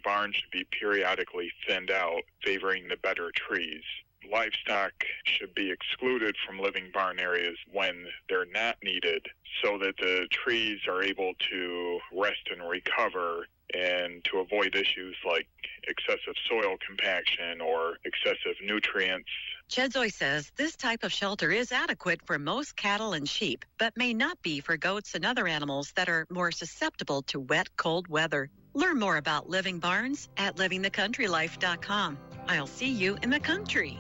barns should be periodically thinned out, favoring the better trees. Livestock should be excluded from living barn areas when they're not needed so that the trees are able to rest and recover and to avoid issues like excessive soil compaction or excessive nutrients. Chedzoy says this type of shelter is adequate for most cattle and sheep, but may not be for goats and other animals that are more susceptible to wet, cold weather. Learn more about living barns at livingthecountrylife.com. I'll see you in the country.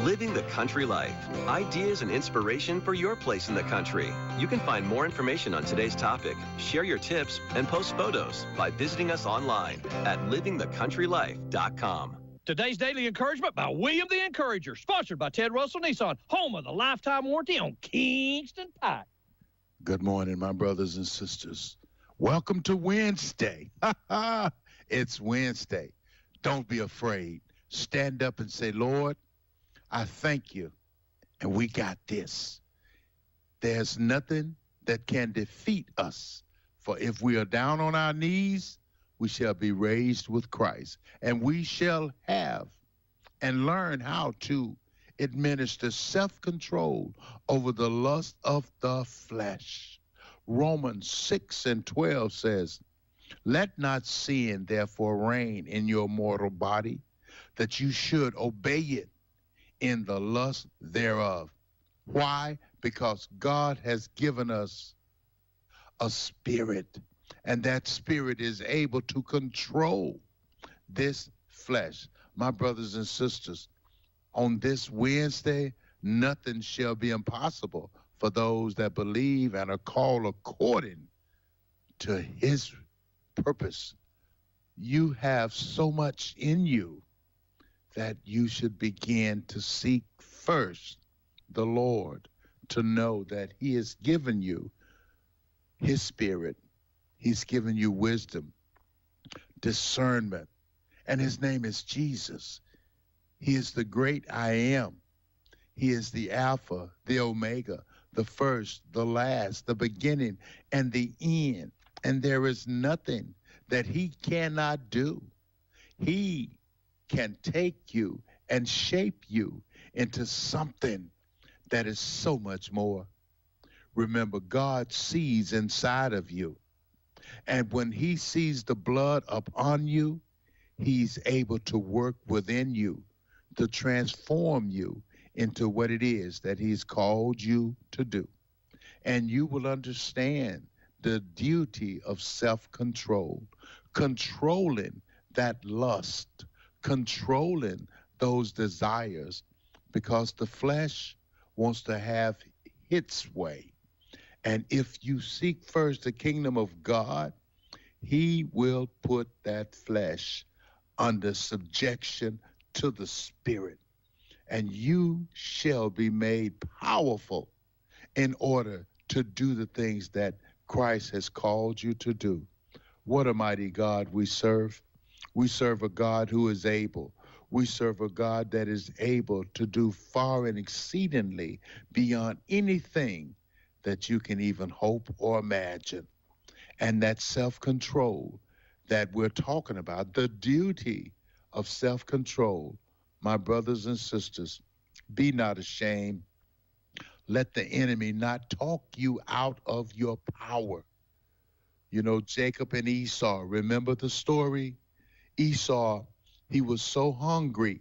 Living the Country Life. Ideas and inspiration for your place in the country. You can find more information on today's topic, share your tips, and post photos by visiting us online at livingthecountrylife.com. Today's Daily Encouragement by William the Encourager, sponsored by Ted Russell Nissan, home of the lifetime warranty on Kingston Pike. Good morning, my brothers and sisters. Welcome to Wednesday. It's Wednesday. Don't be afraid. Stand up and say, Lord, I thank you, and we got this. There's nothing that can defeat us, for if we are down on our knees, we shall be raised with Christ, and we shall have and learn how to administer self-control over the lust of the flesh. Romans 6:12 says, let not sin therefore reign in your mortal body, that you should obey it in the lust thereof. Why? Because God has given us a spirit, and that spirit is able to control this flesh. My brothers and sisters, on this Wednesday, nothing shall be impossible for those that believe and are called according to his purpose. You have so much in you that you should begin to seek first the Lord, to know that he has given you his spirit. He's given you wisdom, discernment, and his name is Jesus. He is the great I am. He is the Alpha, the Omega, the first, the last, the beginning, and the end. And there is nothing that he cannot do. He can take you and shape you into something that is so much more. Remember, God sees inside of you. And when he sees the blood upon you, he's able to work within you to transform you into what it is that he's called you to do. And you will understand the duty of self-control, controlling that lust, controlling those desires, because the flesh wants to have its way. And if you seek first the kingdom of God, he will put that flesh under subjection to the spirit, and you shall be made powerful in order to do the things that Christ has called you to do. What a mighty God we serve. We serve a God who is able. We serve a God that is able to do far and exceedingly beyond anything that you can even hope or imagine. And that self-control that we're talking about, the duty of self-control, my brothers and sisters, be not ashamed. Let the enemy not talk you out of your power. You know, Jacob and Esau, remember the story? Esau, he was so hungry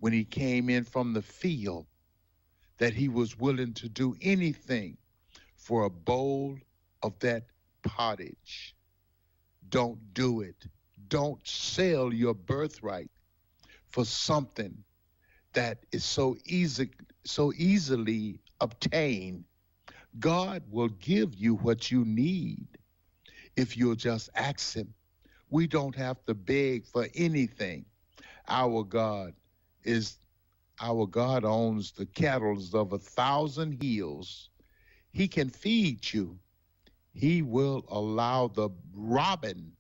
when he came in from the field that he was willing to do anything for a bowl of that pottage. Don't do it. Don't sell your birthright for something that is so easily obtained. God will give you what you need if you'll just ask him. We don't have to beg for anything. Our God owns the cattle of 1,000 hills. He can feed you. He will allow the robin,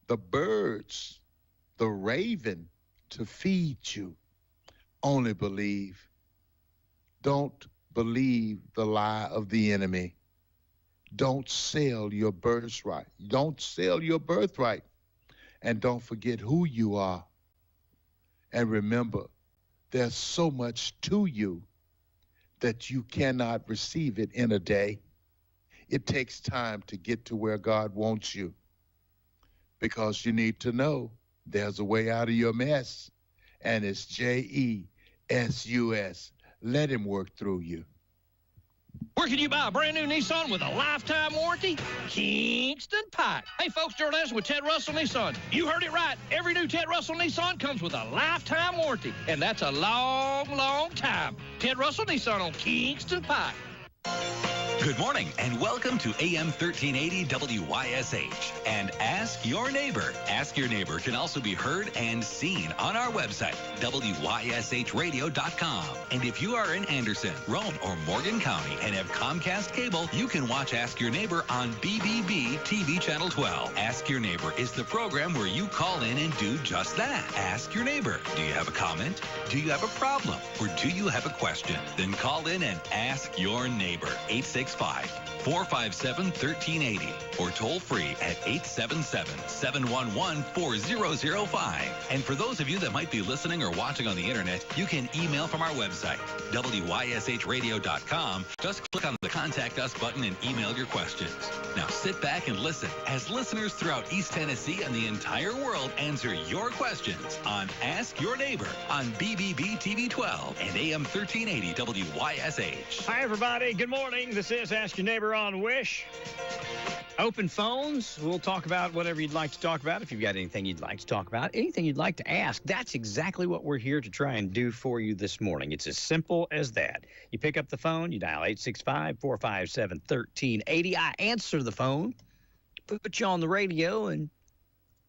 the birds, the raven to feed you. Only believe. Don't believe the lie of the enemy. Don't sell your birthright. Don't sell your birthright. And don't forget who you are. And remember, there's so much to you that you cannot receive it in a day. It takes time to get to where God wants you, because you need to know there's a way out of your mess, and it's JESUS. Let him work through you. Where can you buy a brand new Nissan with a lifetime warranty? Kingston Pike. Hey, folks, Gerald Anderson with Ted Russell Nissan. You heard it right. Every new Ted Russell Nissan comes with a lifetime warranty, and that's a long, long time. Ted Russell Nissan on Kingston Pike. Good morning and welcome to AM 1380 WYSH and Ask Your Neighbor. Ask Your Neighbor can also be heard and seen on our website, WYSHradio.com. And if you are in Anderson, Roane, or Morgan County and have Comcast cable, you can watch Ask Your Neighbor on BBB TV Channel 12. Ask Your Neighbor is the program where you call in and do just that. Ask Your Neighbor. Do you have a comment? Do you have a problem? Or do you have a question? Then call in and ask your neighbor. 865-457-1380 or toll free at 877-711-4005. And for those of you that might be listening or watching on the internet, you can email from our website, WYSHradio.com. Just click on the Contact Us button and email your questions. Now sit back and listen as listeners throughout East Tennessee and the entire world answer your questions on Ask Your Neighbor on BBB TV 12 and AM 1380 WYSH. Hi, everybody. Good morning. This is Ask Your Neighbor on WYSH. Open phones. We'll talk about whatever you'd like to talk about. If you've got anything you'd like to talk about, anything you'd like to ask, that's exactly what we're here to try and do for you this morning. It's as simple as that. You pick up the phone, you dial 865-457-1380. I answer the phone, put you on the radio, and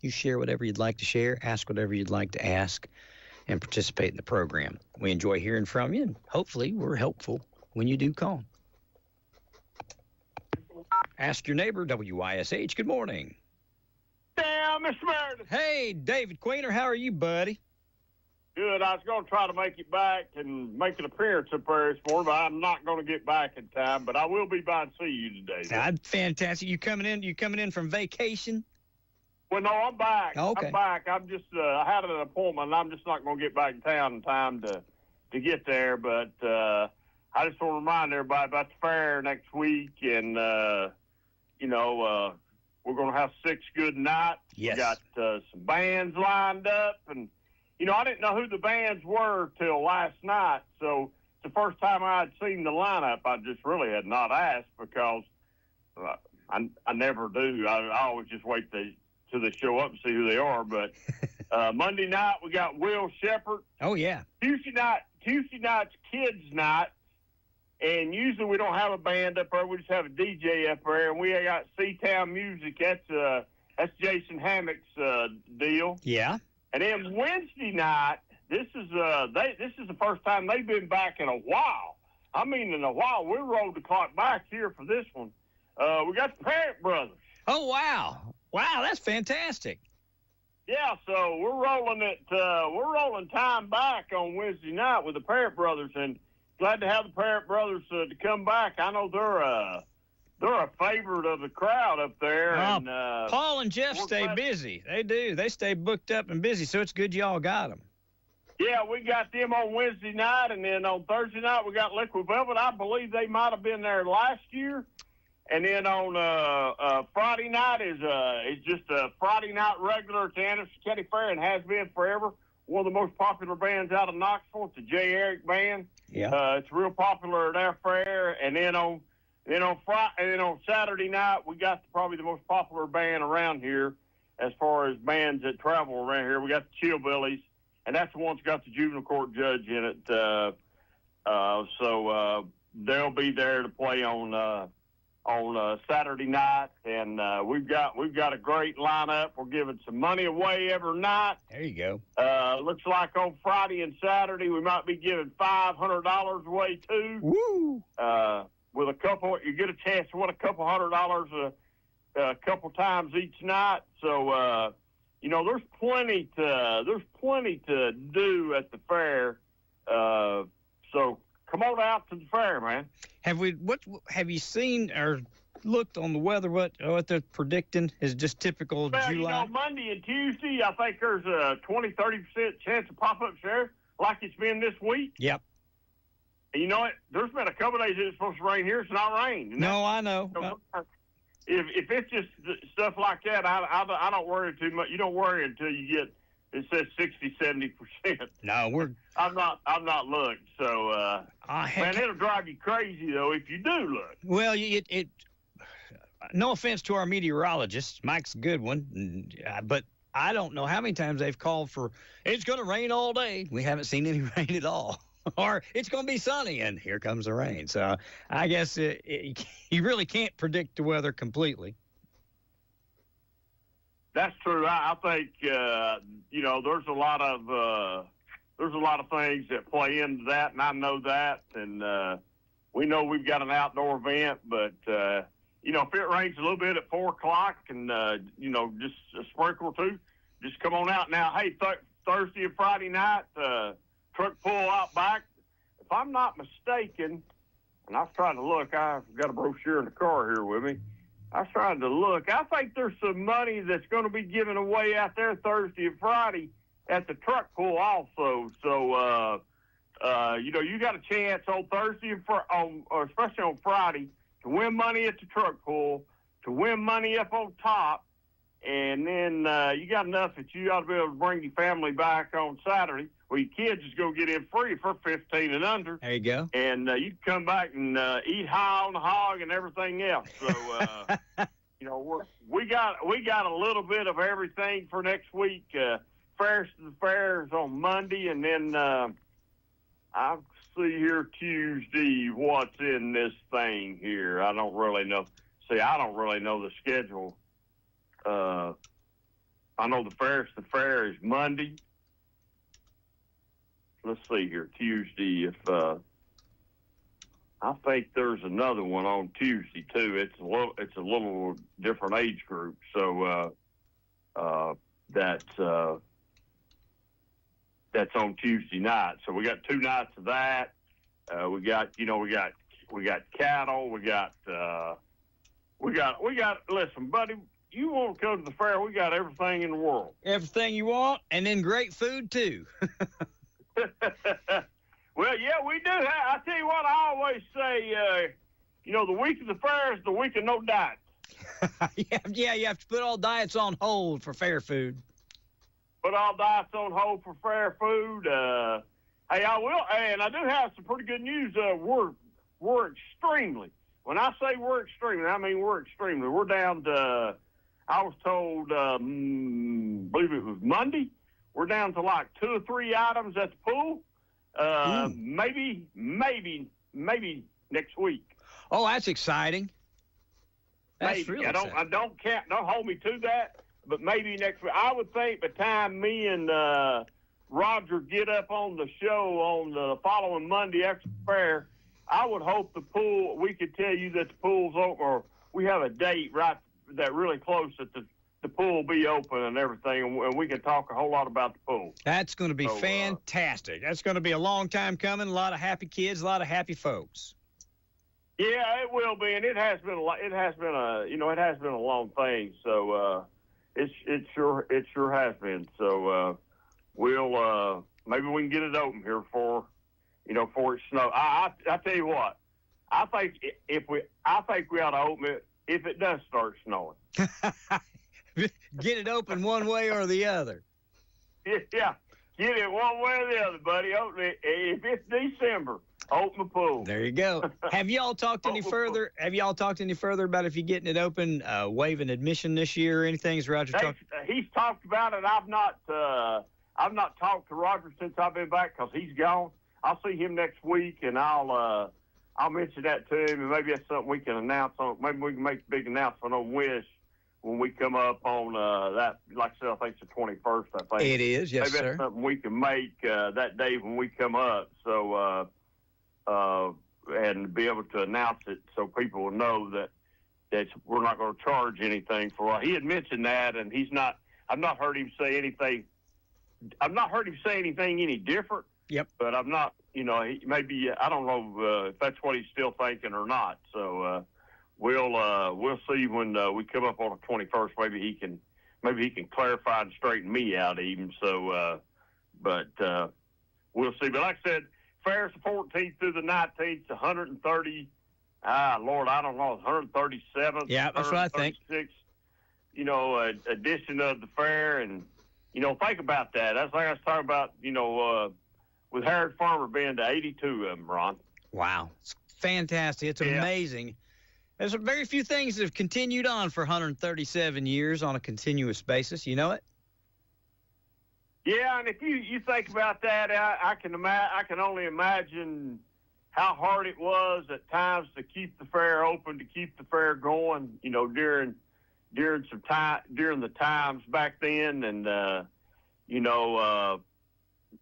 you share whatever you'd like to share, ask whatever you'd like to ask, and participate in the program. We enjoy hearing from you, and hopefully we're helpful when you do call. Ask Your Neighbor, WYSH. Good morning. Damn, Mr. Meredith. Hey, David Queener, how are you, buddy? Good. I was going to try to make it back and make an appearance up there this morning, but I'm not going to get back in time. But I will be by and see you today. Fantastic. You coming in from vacation? Well, no, I'm back. Okay. I'm back. I'm just I had an appointment, and I'm just not going to get back in town in time to get there. But I just want to remind everybody about the fair next week, and we're going to have 6 good nights. Yes. We got some bands lined up, and I didn't know who the bands were till last night, so it's the first time I had seen the lineup. I just really had not asked because I never do. I always just wait till they show up and see who they are. But Monday night we got Will Shepherd. Oh yeah. Tuesday night's kids night. And usually we don't have a band up there. We just have a DJ up there, and we got C-Town Music. That's Jason Hammock's deal. Yeah. And then Wednesday night, this is the first time they've been back in a while. I mean, in a while. We rolled the clock back here for this one. We got the Parrott Brothers. Oh wow, that's fantastic. Yeah, so we're rolling time back on Wednesday night with the Parrott Brothers, and glad to have the Parrott Brothers to come back. I know they're a favorite of the crowd up there. Oh, and Paul and Jeff stay busy. They do. They stay booked up and busy, so it's good y'all got them. Yeah, we got them on Wednesday night, and then on Thursday night we got Liquid Velvet. I believe they might have been there last year. And then on Friday night is just a Friday night regular at the Anderson County Fair, and has been forever. One of the most popular bands out of Knoxville. It's a J. Eric band. Yeah. It's real popular at our fair. And then on Saturday night, we got probably the most popular band around here as far as bands that travel around here. We got the Chillbillies, and that's the one that's got the juvenile court judge in it. So they'll be there to play on Saturday night, and we've got a great lineup. We're giving some money away every night. There you go. Looks like on Friday and Saturday we might be giving $500 away too. Woo! With you get a chance to win a couple $100 a couple times each night. So there's plenty to do at the fair. So come on out to the fair, man. Have you seen, or looked on the weather, what they're predicting is just typical Well, July? Monday and Tuesday, I think there's a 20-30% chance of pop-up showers like it's been this week. Yep. And you know what? There's been a couple days it's supposed to rain here. It's not rained. No, I know. If it's just stuff like that, I don't worry too much. You don't worry until you get, it says 60-70%. No, I'm not looked. So, man, it'll drive you crazy, though, if you do look. Well, no offense to our meteorologist, Mike's a good one, but I don't know how many times they've called for, it's going to rain all day. We haven't seen any rain at all. Or it's going to be sunny, and here comes the rain. So I guess you really can't predict the weather completely. That's true. I think there's a lot of things that play into that, and I know that. And we know we've got an outdoor event, but if it rains a little bit at 4:00 and just a sprinkle or two, just come on out. Now, hey, Thursday and Friday night. Truck pull out back. If I'm not mistaken, and I was trying to look, I've got a brochure in the car here with me. I was trying to look. I think there's some money that's going to be given away out there Thursday and Friday at the truck pull also. So, you got a chance on Thursday or especially on Friday to win money at the truck pull, to win money up on top, and then you got enough that you ought to be able to bring your family back on Saturday. Well, your kids just go get in free for 15 and under. There you go. And you can come back and eat high on the hog and everything else. So, we got a little bit of everything for next week. Fairs on Monday, and then I'll see here Tuesday what's in this thing here. I don't really know. See, I don't really know the schedule. I know the fair is Monday. Let's see here, Tuesday. I think there's another one on Tuesday too. It's a little different age group, so that's on Tuesday night. So we got 2 nights of that. We got cattle. We got. Listen, buddy, you want to come to the fair? We got everything in the world. Everything you want, and then great food too. Well, yeah, we do. I tell you what, I always say, the week of the fair is the week of no diet. Yeah, you have to put all diets on hold for fair food. Put all diets on hold for fair food. Hey, I will, and I do have some pretty good news. We're extremely. When I say we're extremely, I mean we're extremely. We're down to. I was told, believe it was Monday. We're down to like 2 or 3 items at the pool. Maybe next week. Oh, that's exciting. That's maybe. really Don't hold me to that, but maybe next week. I would think by the time me and Roger get up on the show on the following Monday after the fair, I would hope we could tell you that the pool's open, or we have a date right that really close that the pool will be open and everything, and we can talk a whole lot about the pool. That's going to be fantastic. That's going to be a long time coming. A lot of happy kids, a lot of happy folks. Yeah, it will be, and it has been a long thing. So it sure has been. So we'll maybe we can get it open here for it snow. I tell you what, I think we ought to open it if it does start snowing. Get it open one way or the other. Yeah, get it one way or the other, buddy. Open it. If it's December, open the pool. There you go. Have y'all talked any further? Have y'all talked any further about if you're getting it open, waiving admission this year or anything? Is Roger talking? He's talked about it. I've not talked to Roger since I've been back because he's gone. I'll see him next week, and I'll mention that to him, and maybe that's something we can announce on. Maybe we can make a big announcement on WYSH when we come up on that. Like I said, I think it's the 21st. I think it is. Yes, maybe sir. That's something we can make that day when we come up. So and be able to announce it so people will know that we're not going to charge anything for it. He had mentioned that, and he's not. I've not heard him say anything. I've not heard him say anything any different. Yep. But I'm not, maybe, I don't know if that's what he's still thinking or not. So we'll see when we come up on the 21st. Maybe he can clarify and straighten me out even. So, but we'll see. But like I said, fair's the 14th through the 19th, 130. Lord, I don't know, 137th. Yeah, that's what I think. Edition of the fair, and think about that. That's like I was talking about. With Harrod Farmer being to 82 of them, Ron. Wow, it's fantastic. It's amazing. There's very few things that have continued on for 137 years on a continuous basis. You know it? Yeah, and if you think about that, I can only imagine how hard it was at times to keep the fair open, to keep the fair going. During the times back then, and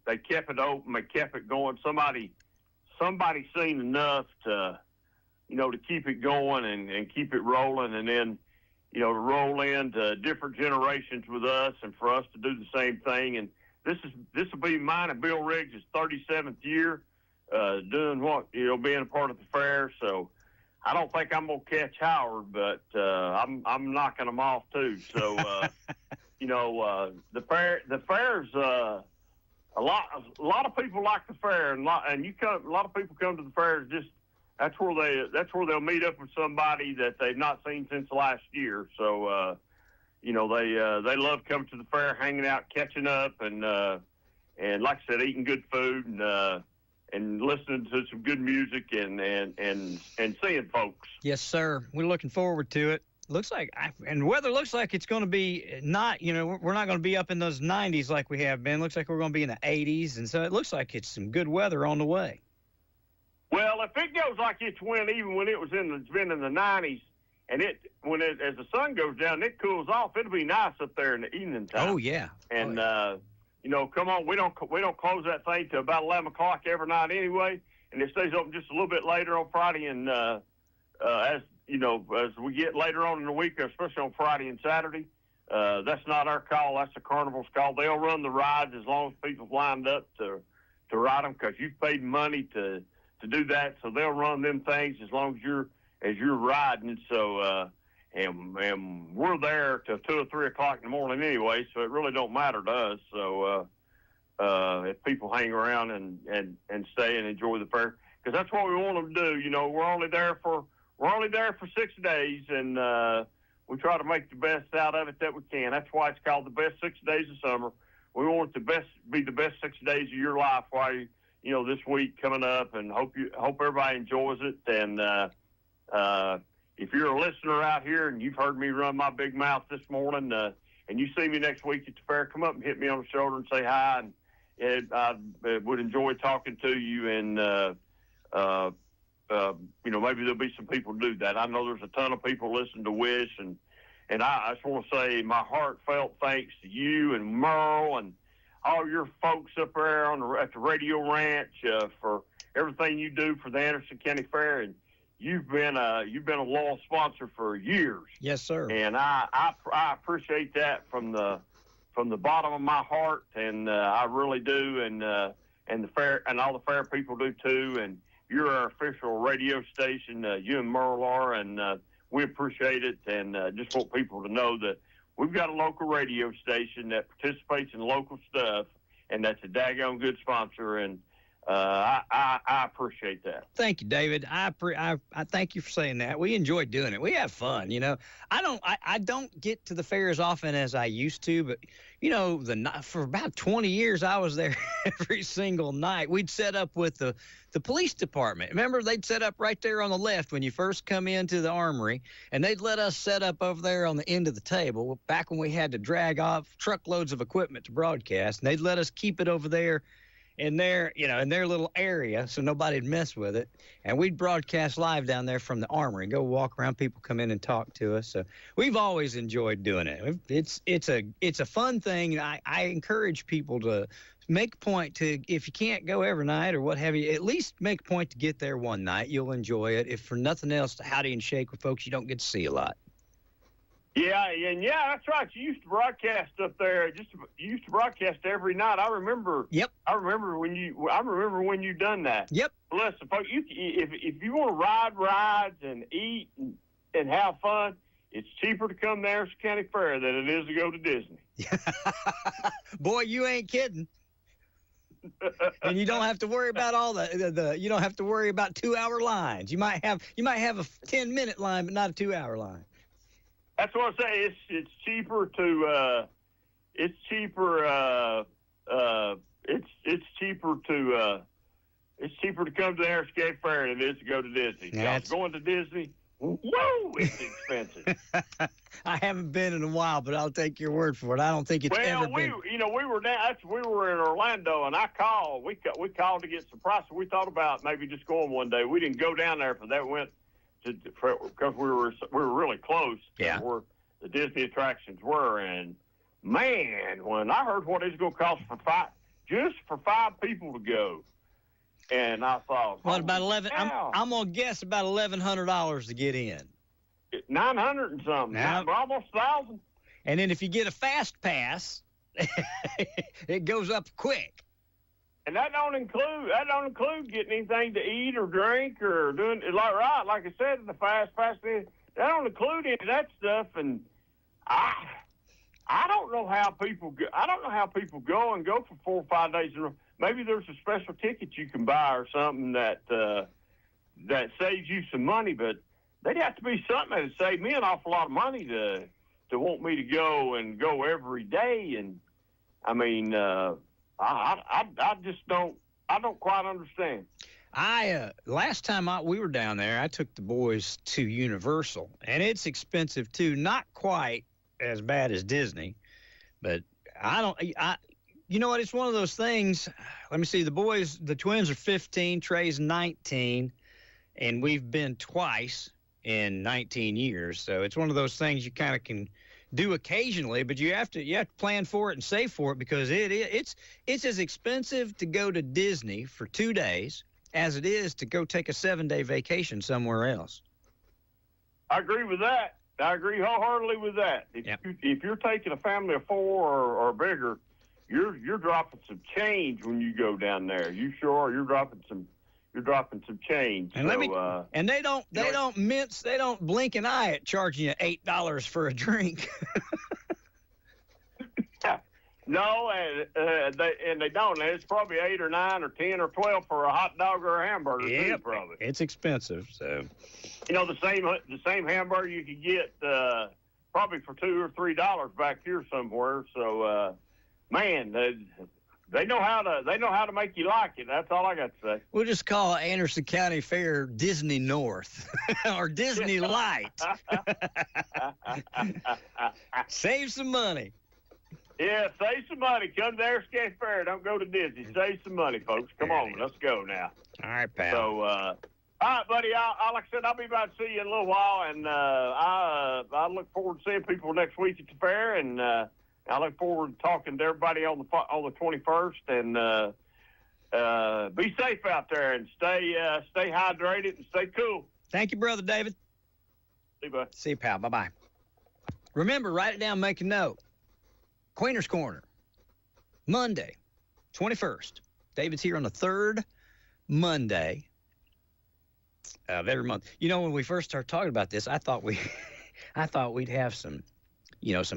they kept it open, they kept it going. Somebody seen enough to keep it going and keep it rolling, and then to roll into different generations with us, and for us to do the same thing. And this will be mine and Bill Riggs' 37th year doing being a part of the fair. So I don't think I'm gonna catch Howard, but I'm knocking them off too. So the fair's a lot of people like the fair, and a lot of people come to the fair. Just that's where they'll meet up with somebody that they've not seen since last year. So they love coming to the fair, hanging out, catching up, and like I said, eating good food and listening to some good music and seeing folks. Yes, sir. We're looking forward to it. Looks like, and the weather looks like it's going to be not, we're not going to be up in those 90s like we have been. Looks like we're going to be in the 80s, and so it looks like it's some good weather on the way. Well, if it goes like it's even when it was been in the 90s, and as the sun goes down, it cools off. It'll be nice up there in the evening time. Oh yeah. And come on, we don't close that thing till about 11 o'clock every night anyway, and it stays open just a little bit later on Friday, and as we get later on in the week, especially on Friday and Saturday, that's not our call. That's the carnival's call. They'll run the rides as long as people's lined up to ride them, because you've paid money to do that. So they'll run them things as long as you're riding. So and we're there till 2 or 3 o'clock in the morning anyway, so it really don't matter to us. So if people hang around and stay and enjoy the fair, because that's what we want them to do. We're only there for 6 days, and we try to make the best out of it that we can. That's why it's called the best 6 days of summer. We want it to be the best 6 days of your life while this week coming up, and hope everybody enjoys it. And if you're a listener out here and you've heard me run my big mouth this morning, and you see me next week at the fair, come up and hit me on the shoulder and say hi, and I would enjoy talking to you. And maybe there'll be some people do that. I know there's a ton of people listen to WYSH, and I just want to say my heartfelt thanks to you and Merle and all your folks up there at the Radio Ranch for everything you do for the Anderson County Fair. And you've been a loyal sponsor for years. Yes, sir. And I appreciate that from the bottom of my heart, and I really do. And the fair and all the fair people do too. And you're our official radio station, you and Merle are, and we appreciate it, and just want people to know that we've got a local radio station that participates in local stuff, and that's a daggone good sponsor, and I appreciate that. Thank you, David. I thank you for saying that. We enjoy doing it. We have fun, I don't get to the fair as often as I used to, but for about 20 years I was there every single night. We'd set up with the police department. Remember, they'd set up right there on the left when you first come into the armory, and they'd let us set up over there on the end of the table back when we had to drag off truckloads of equipment to broadcast, and they'd let us keep it over there in their little area so nobody'd mess with it. And we'd broadcast live down there from the armory and go walk around. People come in and talk to us. So we've always enjoyed doing it. It's a fun thing. I encourage people to make a point to, if you can't go every night or what have you, at least make a point to get there one night. You'll enjoy it. If for nothing else, to howdy and shake with folks you don't get to see a lot. Yeah, that's right. You used to broadcast up there. You used to broadcast every night. I remember. Yep. I remember when you done that. Yep. Listen, folks, if you want to ride rides and eat and have fun, it's cheaper to come to Anderson County Fair than it is to go to Disney. Boy, you ain't kidding. And you don't have to worry about all the you don't have to worry about 2-hour lines. You might have a 10-minute line, but not a 2-hour line. That's what I say. It's cheaper to it's cheaper to come to the Anderson County Fair than it is to go to Disney. Because going to Disney, whoa, it's expensive. I haven't been in a while, but I'll take your word for it. I don't think it's ever been. We were in Orlando, and I called. We called to get some prices. We thought about maybe just going one day. We didn't go down there for that. We went because we were really close to where the Disney attractions were. And man, when I heard what it's going to cost for five people to go, and I thought, what about 11? I'm gonna guess about $1,100 to get in. 900 and something. Now, almost 1,000. And then if you get a fast pass, it goes up quick. And that don't include getting anything to eat or drink or doing like I said in the fast pass. That don't include any of that stuff. And I don't know how people go. I don't know how people go for 4 or 5 days in a row. Maybe there's a special ticket you can buy or something that saves you some money, but they'd have to be something that would save me an awful lot of money to want me to go every day. And I mean, I just don't quite understand. Last time we were down there, I took the boys to Universal, and it's expensive too. Not quite as bad as Disney, but you know what? It's one of those things. Let me see. The twins are 15, Trey's 19, and we've been twice in 19 years. So it's one of those things you kind of can do occasionally, but you have to plan for it and save for it, because it's as expensive to go to Disney for 2 days as it is to go take a 7-day vacation somewhere else. I agree with that. I agree wholeheartedly with that. If you're taking a family of 4 or bigger, you're dropping some change when you go down there. You sure are. You're dropping some change. And they don't blink an eye at charging you $8 for a drink. No, and they don't. It's probably 8 or 9 or 10 or 12 for a hot dog or a hamburger. Yep, too, probably. It's expensive. So, the same hamburger you could get probably for $2 or $3 back here somewhere. So, man, they know how to make you like it. That's all I got to say. We'll just call Anderson County Fair Disney North or Disney Light. Save some money. Yeah, save some money. Come to Anderson County Fair. Don't go to Disney. Save some money, folks. Come on, let's go now. All right, pal. So, all right, buddy. Like I said, I'll be back to see you in a little while, and I look forward to seeing people next week at the fair, and I look forward to talking to everybody on the 21st. And be safe out there, and stay hydrated and stay cool. Thank you, Brother David. See you, bud. See you, pal. Bye-bye. Remember, write it down, make a note. Queener's Corner, Monday, 21st. David's here on the 3rd Monday of every month. You know, when we first started talking about this, I thought we'd have some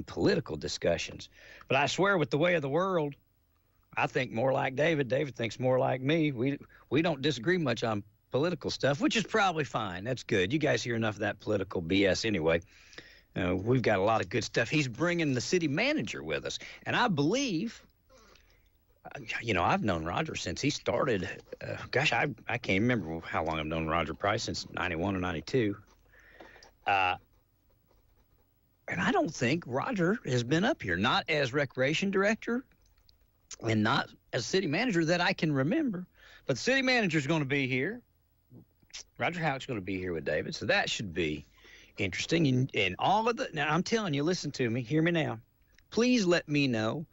political discussions. But I swear, with the way of the world, I think more like David. David thinks more like me. We don't disagree much on political stuff, which is probably fine. That's good. You guys hear enough of that political BS anyway. We've got a lot of good stuff. He's bringing the city manager with us. And I believe, I've known Roger since he started. I can't remember how long I've known Roger, probably since 91 or 92. And I don't think Roger has been up here, not as recreation director and not as city manager that I can remember. But the city manager is going to be here. Roger Houck's going to be here with David, so that should be interesting. And all of now, I'm telling you, listen to me, hear me now. Please let me know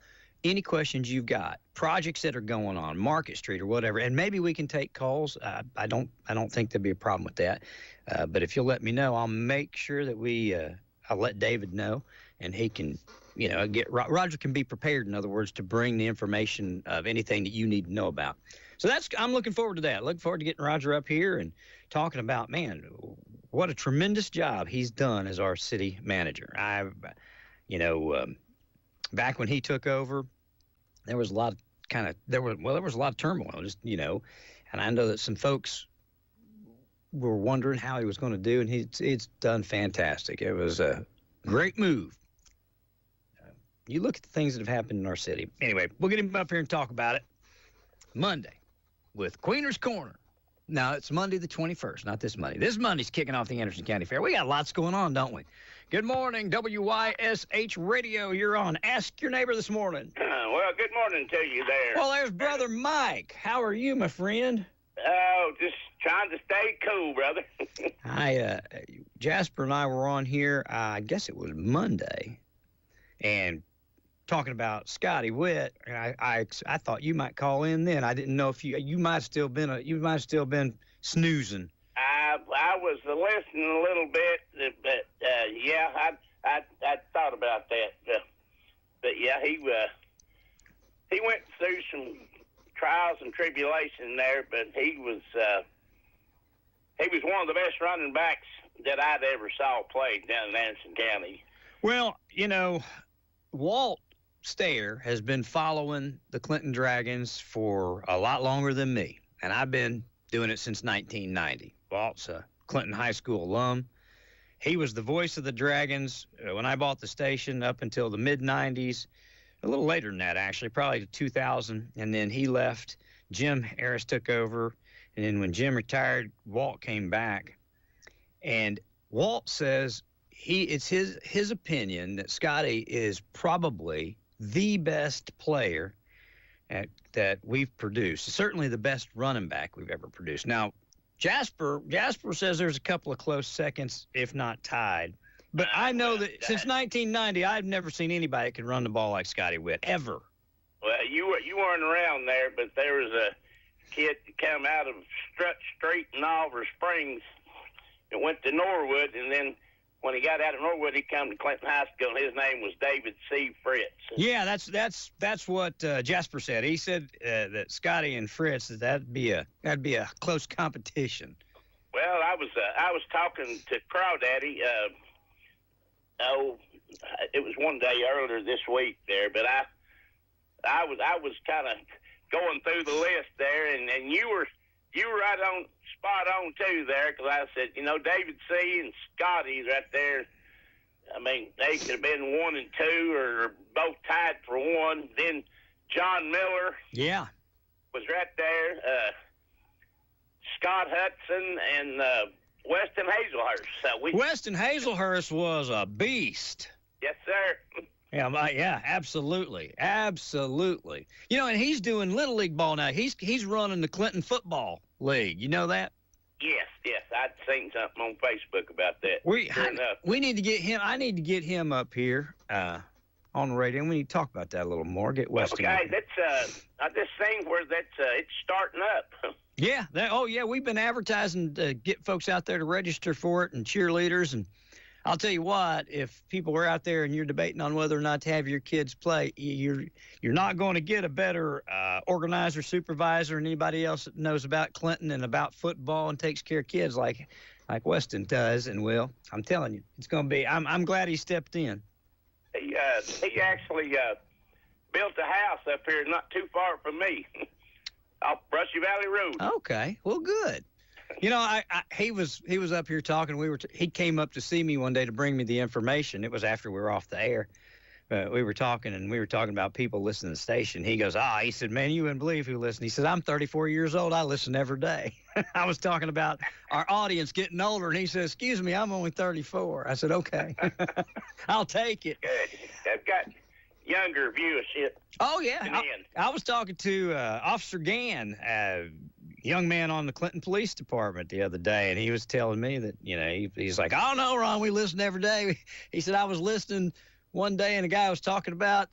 any questions you've got, projects that are going on, Market Street or whatever, and maybe we can take calls. I don't think there'll be a problem with that. But if you'll let me know, I'll make sure that I'll let David know, and he can Roger can be prepared, in other words, to bring the information of anything that you need to know about. So I'm looking forward to that. Looking forward to getting Roger up here and talking about, man, what a tremendous job he's done as our city manager. Back when he took over, there was a lot of there was a lot of turmoil, and I know that some folks were wondering how he was going to do, and it's done fantastic. It was a great move. You look at the things that have happened in our city. Anyway, we'll get him up here and talk about it Monday with Queener's Corner. Now, it's Monday the 21st, not this Monday. This Monday's kicking off the Anderson County Fair. We got lots going on, don't we? Good morning, WYSH Radio. You're on Ask Your Neighbor this morning. Well, good morning to you there. Well, there's Brother Mike. How are you, my friend? Oh, just trying to stay cool, brother. Jasper and I were on here, I guess it was Monday, and talking about Scotty Witt. And I thought you might call in then. I didn't know if you might have still been snoozing. I was listening a little bit, but yeah, I thought about that. But yeah, he went through some trials and tribulation there, but he was one of the best running backs that I'd ever saw play down in Anderson County. Well, Walt Stayer has been following the Clinton Dragons for a lot longer than me, and I've been doing it since 1990. Walt's a Clinton High School alum. He was the voice of the Dragons when I bought the station up until the mid-'90s, a little later than that, actually, probably to 2000, and then he left. Jim Harris took over, and then when Jim retired, Walt came back. And Walt says it's his opinion that Scotty is probably the best player that we've produced. Certainly the best running back we've ever produced. Now, Jasper says there's a couple of close seconds, if not tied. But I know that since 1990, I've never seen anybody that can run the ball like Scotty Witt, ever. Well, you weren't around there, but there was a kid that came out of Strut Street in Oliver Springs and went to Norwood, and then when he got out of Norwood, he came to Clinton High School, and his name was David C. Fritz. Yeah, that's what Jasper said. He said that Scotty and Fritz, that'd be a close competition. Well, I was talking to Crawdaddy. It was one day earlier this week there, but I was kind of going through the list there, and you were right on, spot on too there, because I said, David C. and Scotty right there. I mean, they could have been 1 and 2 or both tied for 1. Then John Miller, yeah, was right there. Scott Hudson and Weston Hazelhurst. Weston Hazelhurst was a beast. Yes, sir. Yeah, absolutely. And he's doing Little League ball now. He's running the Clinton Football League. You know that? Yes. I'd seen something on Facebook about that. We need to get him. I need to get him up here on the radio, and we need to talk about that a little more. Get Weston. Okay, I just seen where it's starting up. Yeah. We've been advertising to get folks out there to register for it and cheerleaders. And I'll tell you what, if people are out there and you're debating on whether or not to have your kids play, you're not going to get a better organizer, supervisor, and anybody else that knows about Clinton and about football and takes care of kids like Weston does and will. I'm telling you, it's going to be. I'm glad he stepped in. He actually built a house up here not too far from me. Off Brushy Valley Road. Okay, well, good. He was up here talking. He came up to see me one day to bring me the information. It was after we were off the air. We were talking about people listening to the station. He goes, he said, man, you wouldn't believe who listened. He said, I'm 34 years old. I listen every day. I was talking about our audience getting older, and he said, excuse me, I'm only 34. I said, okay, I'll take it. Good. I've got younger viewership. Oh, yeah. I was talking to Officer Gann, young man on the Clinton Police Department the other day, and he was telling me that, he's like, I don't know, Ron, we listen every day. He said, I was listening one day, and a guy was talking about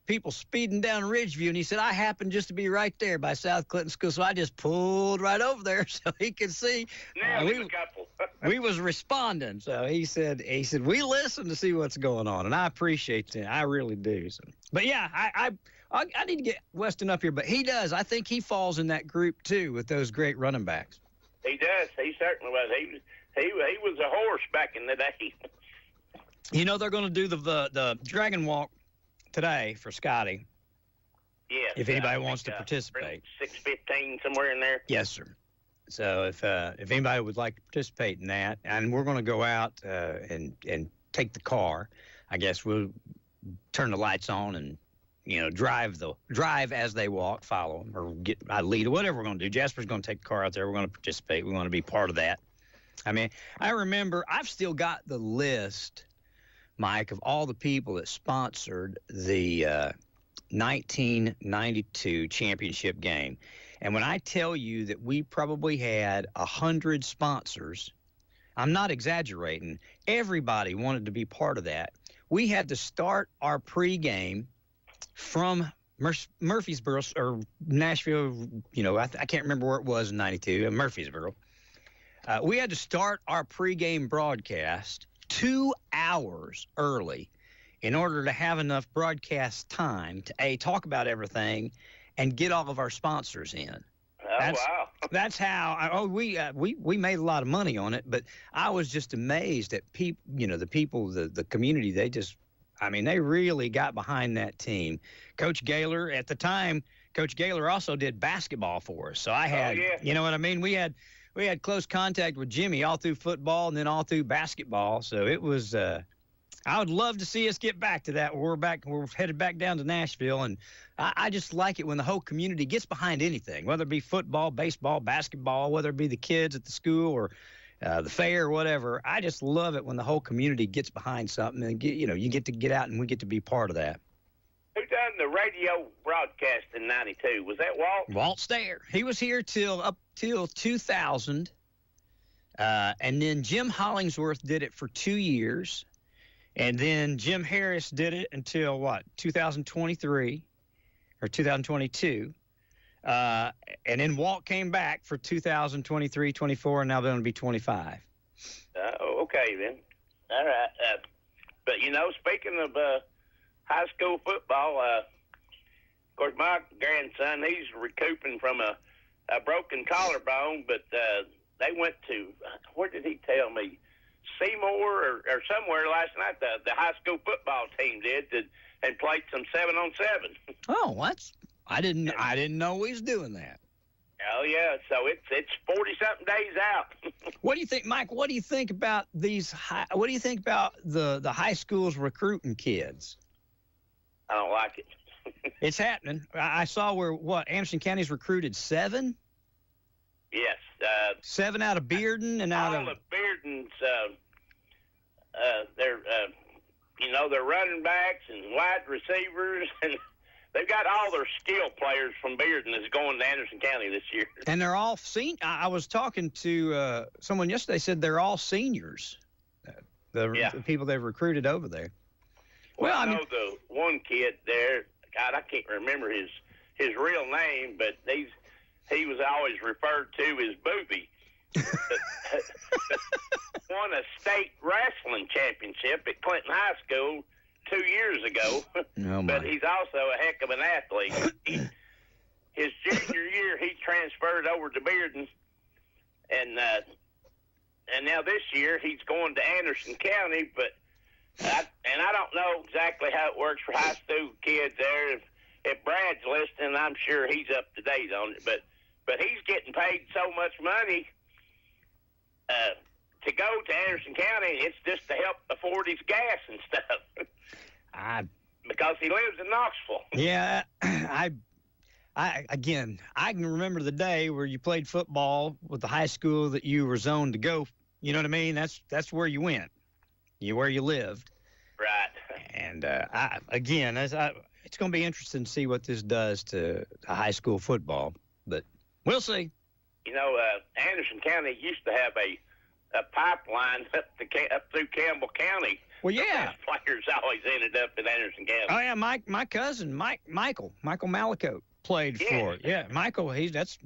people speeding down Ridgeview, and he said, I happened just to be right there by South Clinton School, so I just pulled right over there so he could see. We was responding. So he said, we listen to see what's going on, and I appreciate that. I really do. So. But, yeah, I need to get Weston up here, but he does. I think he falls in that group, too, with those great running backs. He does. He certainly was. He was a horse back in the day. You know, they're going to do the Dragon Walk today for Scotty. Yes. If anybody wants to participate. 6:15, somewhere in there. Yes, sir. So if anybody would like to participate in that, and we're going to go out and take the car, I guess we'll turn the lights on and, you know, drive as they walk, follow them, or I lead, or whatever we're going to do. Jasper's going to take the car out there. We're going to participate. We want to be part of that. I mean, I remember I've still got the list, Mike, of all the people that sponsored the 1992 championship game. And when I tell you that we probably had 100 sponsors, I'm not exaggerating. Everybody wanted to be part of that. We had to start our pregame from Murfreesboro or Nashville. You know, I can't remember where it was in 92, Murfreesboro. We had to start our pregame broadcast 2 hours early in order to have enough broadcast time to talk about everything and get all of our sponsors in. Wow. That's how we made a lot of money on it, but I was just amazed at people, you know, the community, they really got behind that team. Coach Gaylor, at the time, Coach Gaylor also did basketball for us. So I had, you know what I mean? We had close contact with Jimmy all through football and then all through basketball. So it was, I would love to see us get back to that. We're headed back down to Nashville, and I just like it when the whole community gets behind anything, whether it be football, baseball, basketball, whether it be the kids at the school or the fair or whatever. I just love it when the whole community gets behind something and you get to get out and we get to be part of that. Who done the radio broadcast in 92? Was that Walt? Walt's there. He was here up till 2000, and then Jim Hollingsworth did it for 2 years. And then Jim Harris did it until, 2023 or 2022. And then Walt came back for 2023, 24, and now they're going to be 25. Okay, then. All right. But, you know, speaking of high school football, of course, my grandson, he's recouping from a broken collarbone, but they went to, where did he tell me? Seymour or somewhere last night. The high school football team did and played some 7-on-7. Oh, I didn't know he was doing that. Oh yeah, so it's 40-something days out. What do you think, Mike? What do you think about what do you think about the high schools recruiting kids? I don't like it. It's happening. I saw where Anderson County's recruited 7. Yes. 7 out of Bearden and out of all of Bearden's. They're running backs and wide receivers, and they've got all their skill players from Bearden that's going to Anderson County this year. And they're all I was talking to someone yesterday, said they're all seniors. The people they've recruited over there. Well, I know the one kid there. God, I can't remember his real name, but he was always referred to as Booby. Won a state wrestling championship at Clinton High School 2 years ago. Oh, but he's also a heck of an athlete. His junior year, he transferred over to Bearden, and now this year he's going to Anderson County. But I don't know exactly how it works for high school kids there. If Brad's listening, I'm sure he's up to date on it. But he's getting paid so much money to go to Anderson County. It's just to help afford his gas and stuff. Because he lives in Knoxville. Yeah, I can remember the day where you played football with the high school that you were zoned to go. You know what I mean? That's where you went. Where you lived. Right. And it's going to be interesting to see what this does to high school football. But we'll see. You know, Anderson County used to have a pipeline up through Campbell County Well, yeah. The best players always ended up in Anderson County. Oh yeah, my cousin Michael Malacote played for. Yeah, Michael. That's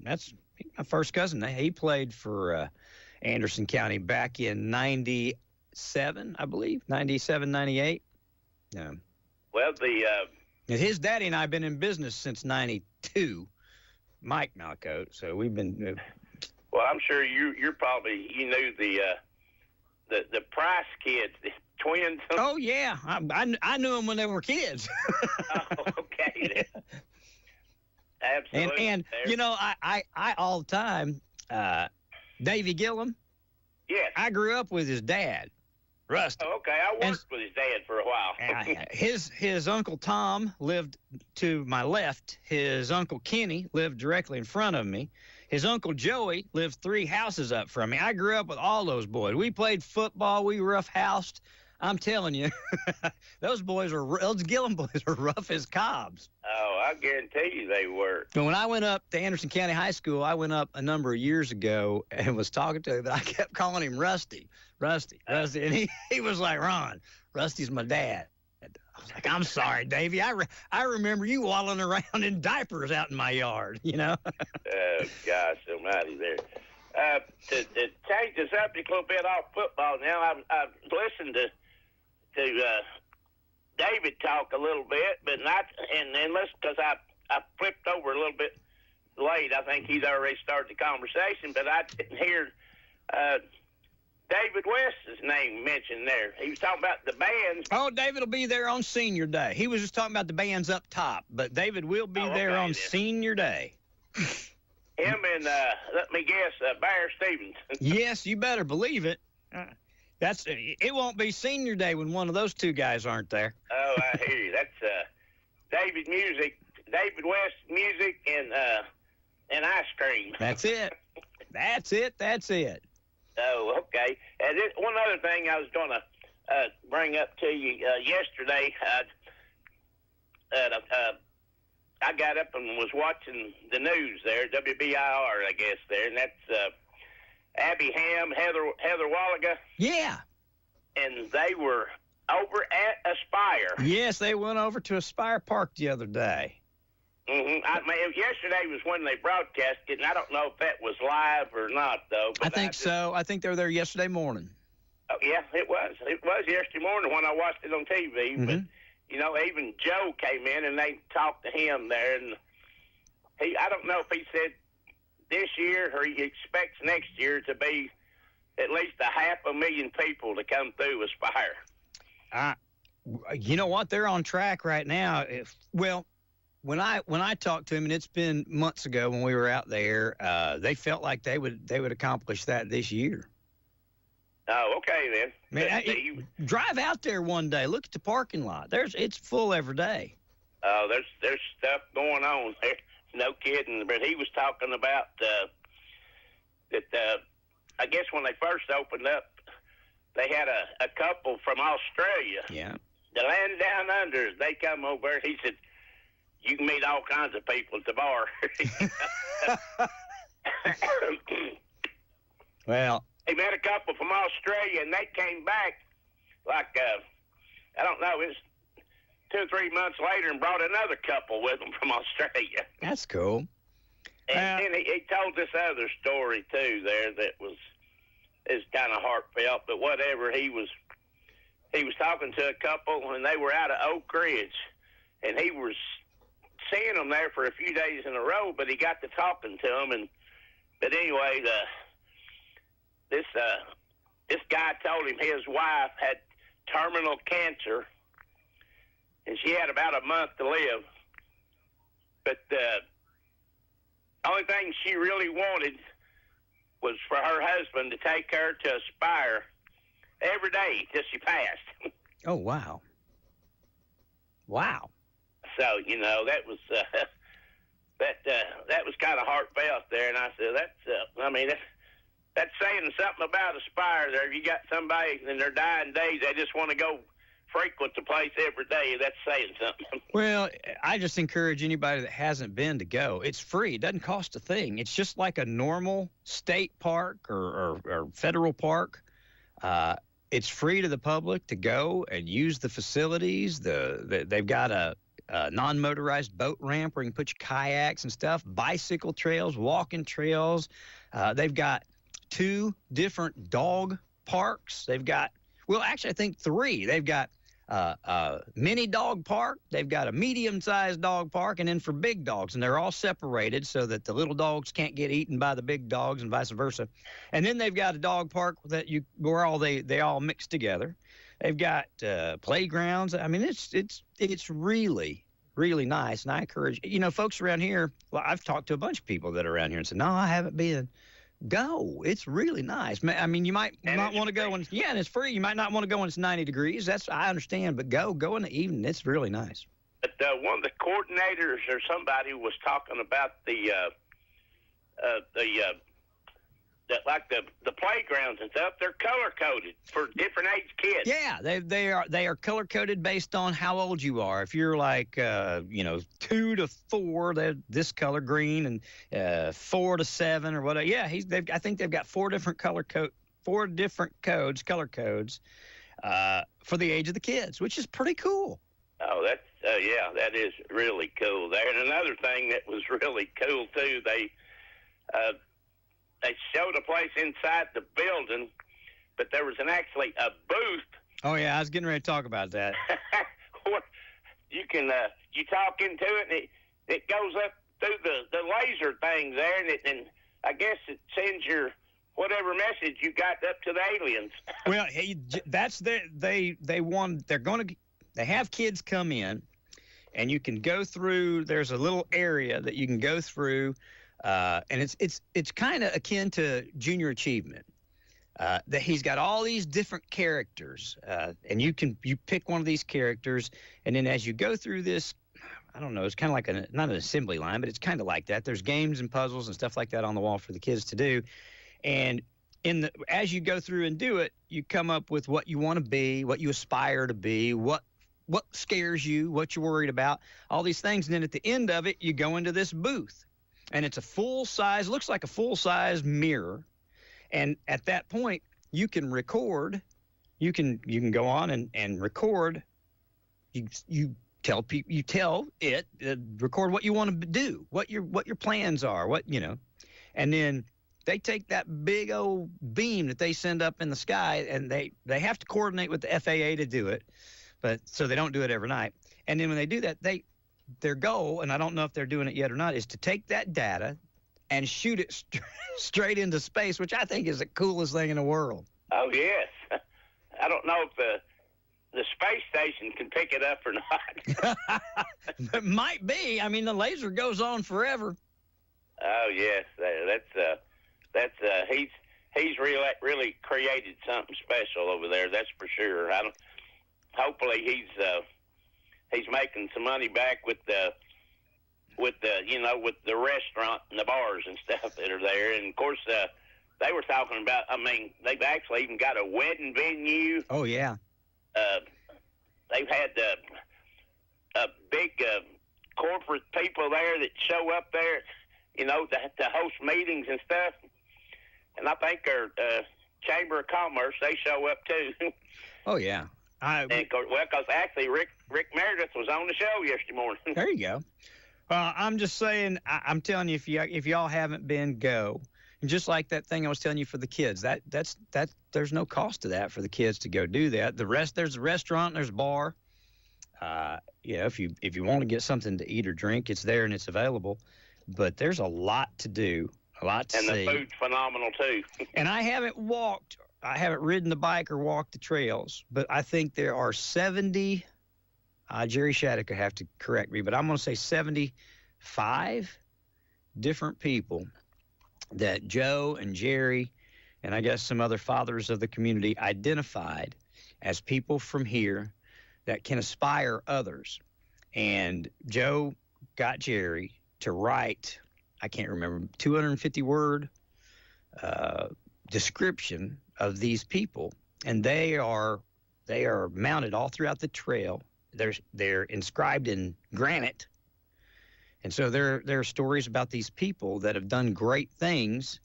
my first cousin. He played for Anderson County back in '97, I believe, '97, '98. Well, his daddy and I have been in business since '92, Mike Malacote. So we've been. Well, I'm sure you're probably knew the Price kids, the twins. Oh yeah, I knew them when they were kids. Oh, okay. Absolutely. And I all the time, Davy Gillum. Yes. I grew up with his dad, Rusty. Oh, okay. I worked with his dad for a while. His Uncle Tom lived to my left. His Uncle Kenny lived directly in front of me. His Uncle Joey lived 3 houses up from me. I grew up with all those boys. We played football. We roughhoused. I'm telling you, those Gillum boys are rough as cobs. Oh, I guarantee you they were. But when I went up to Anderson County High School, I went up a number of years ago and was talking to him, but I kept calling him Rusty. And he was like, Ron, Rusty's my dad. I was like, I'm sorry, Davey. I remember you waddling around in diapers out in my yard, Oh, gosh almighty there. To change the subject a little bit off football now, I've listened to David talk a little bit, but not, and listen, because I flipped over a little bit late. I think he's already started the conversation, but I didn't hear David WYSH's name mentioned there. He was talking about the bands. Oh, David will be there on Senior Day. He was just talking about the bands up top, but David will be there on Senior Day. Him and, let me guess, Bear Stevens. Yes, you better believe it. It won't be Senior Day when one of those 2 guys aren't there. Oh, I hear you. That's David WYSH music and ice cream. That's it. That's it. Oh, okay. And one other thing I was going to bring up to you yesterday. I got up and was watching the news there, WBIR, I guess there, and that's Abby Ham, Heather Wallaga. Yeah. And they were over at Aspire. Yes, they went over to Aspire Park the other day. Mm-hmm. Yesterday was when they broadcast it, and I don't know if that was live or not, though. I think so. I think they were there yesterday morning. Oh, yeah, it was. It was yesterday morning when I watched it on TV. Mm-hmm. But, even Joe came in, and they talked to him there. And I don't know if he said this year or he expects next year to be at least 500,000 people to come through Aspire. You know what? They're on track right now. When I talked to him, and it's been months ago when we were out there, they felt like they would accomplish that this year. Oh, okay then. Drive out there one day. Look at the parking lot. It's full every day. Oh, there's stuff going on there. No kidding. But he was talking about that. I guess when they first opened up, they had a couple from Australia. Yeah. The land down under, they come over. He said, you can meet all kinds of people at the bar. Well, he met a couple from Australia, and they came back like, I don't know, it was 2 or 3 months later and brought another couple with them from Australia. That's cool. And then he told this other story, too, there that is kind of heartfelt, but whatever. He was talking to a couple, and they were out of Oak Ridge, and he was seeing them there for a few days in a row, but he got to talking to them. But anyway, this guy told him his wife had terminal cancer, and she had about a month to live. But the only thing she really wanted was for her husband to take her to Aspire every day till she passed. Oh, wow. Wow. So, that was that was kind of heartfelt there, and I said, that's saying something about Aspire there. If you got somebody in their dying days, they just want to go frequent the place every day. That's saying something. Well, I just encourage anybody that hasn't been to go. It's free. It doesn't cost a thing. It's just like a normal state park or federal park. it's free to the public to go and use the facilities. They've got a non-motorized boat ramp where you can put your kayaks and stuff, bicycle trails, walking trails. They've got 2 different dog parks. They've got, well, actually, I think 3. They've got a mini dog park. They've got a medium-sized dog park, and then for big dogs, and they're all separated so that the little dogs can't get eaten by the big dogs and vice versa. And then they've got a dog park where they all mix together. They've got playgrounds. I mean, it's really, really nice, and I encourage, folks around here. Well, I've talked to a bunch of people that are around here and said, no, I haven't been. Go. It's really nice. I mean, you might not want to go when, and it's free. You might not want to go when it's 90 degrees. I understand, but go in the evening. It's really nice. But one of the coordinators or somebody was talking about the playgrounds and stuff. They're color coded for different age kids. Yeah, they are color coded based on how old you are. If you're like 2 to 4, they're this color green, and 4 to 7 or whatever. Yeah, I think they've got 4 different color codes for the age of the kids, which is pretty cool. Oh, that is really cool there. And another thing that was really cool too, they showed a place inside the building, but there was actually a booth. Oh yeah, I was getting ready to talk about that. You can you talk into it, and it goes up through the laser things there, and I guess it sends your whatever message you got up to the aliens. Well, that's they have kids come in, and you can go through. There's a little area that you can go through. And it's kind of akin to junior achievement. That he's got all these different characters, and you pick one of these characters, and then as you go through this, I don't know, it's kind of like not an assembly line, but it's kind of like that. There's games and puzzles and stuff like that on the wall for the kids to do, and as you go through and do it, you come up with what you want to be, what you aspire to be, what scares you, what you're worried about, all these things, and then at the end of it, you go into this booth. And it's looks like a full-size mirror. And at that point, you can record. You can go on and record. You tell it, record what you want to do, what your plans are, and then they take that big old beam that they send up in the sky, and they have to coordinate with the FAA to do it, but so they don't do it every night. And then when they do that, their goal, and I don't know if they're doing it yet or not, is to take that data and shoot it straight into space, which I think is the coolest thing in the world. Oh, yes. I don't know if the space station can pick it up or not. It might be. I mean, the laser goes on forever. Oh, yes. He's really created something special over there, that's for sure. Hopefully he's making some money back with the restaurant and the bars and stuff that are there. And of course, they were talking about, they've actually even got a wedding venue. Oh yeah. They've had a big corporate people there that show up there, to host meetings and stuff. And I think our Chamber of Commerce, they show up too. Oh yeah. Because actually Rick Meredith was on the show yesterday morning. There you go. I'm just saying, I'm telling you, if y'all haven't been, go. And just like that thing I was telling you for the kids, that's there's no cost to that for the kids to go do that. There's a restaurant, there's a bar. If you want to get something to eat or drink, it's there and it's available. But there's a lot to do, a lot to see. And the food's phenomenal too. And I haven't ridden the bike or walked the trails, but I think there are 70, Jerry Shattuck will have to correct me, but I'm going to say 75 different people that Joe and Jerry and I guess some other fathers of the community identified as people from here that can inspire others. And Joe got Jerry to write, I can't remember, 250-word description of these people, and they are mounted all throughout the trail. They're inscribed in granite, and so there are stories about these people that have done great things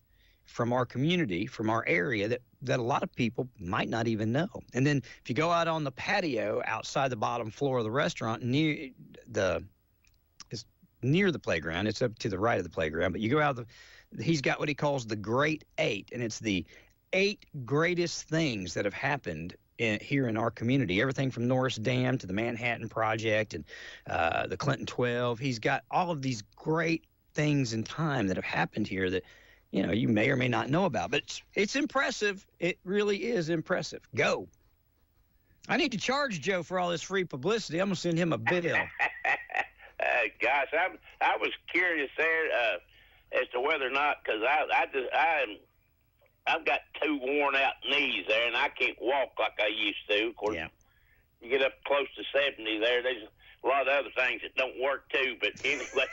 from our community, from our area, that a lot of people might not even know. And then if you go out on the patio outside the bottom floor of the restaurant near the playground, it's up to the right of the playground, but you go out he's got what he calls the Great 8, and it's the 8 greatest things that have happened here in our community. Everything from Norris Dam to the Manhattan Project and the Clinton 12. He's got all of these great things in time that have happened here that, you may or may not know about. But it's impressive. It really is impressive. Go. I need to charge Joe for all this free publicity. I'm going to send him a bill. Gosh, I was curious there as to whether or not, because I've got 2 worn-out knees there, and I can't walk like I used to. Of course, you get up close to 70 there, there's a lot of other things that don't work, too. But anyway,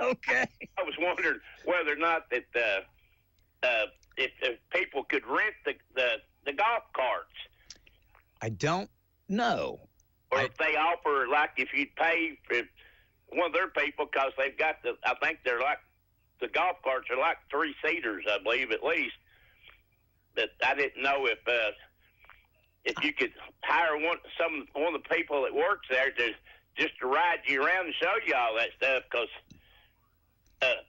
okay. I was wondering whether or not that if people could rent the golf carts. I don't know. Or if they offer, like, if you'd pay for one of their people, because they've got I think they're like, the golf carts are like 3-seaters, I believe, at least. But I didn't know if you could hire one of the people that works there just to ride you around and show you all that stuff. Because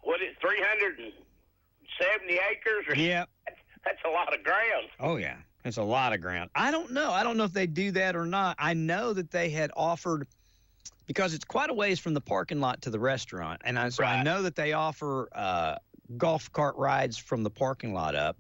what is 370 acres? Yeah, that's a lot of ground. Oh yeah, it's a lot of ground. I don't know. I don't know if they do that or not. I know that they had offered, because it's quite a ways from the parking lot to the restaurant. And I know that they offer golf cart rides from the parking lot up.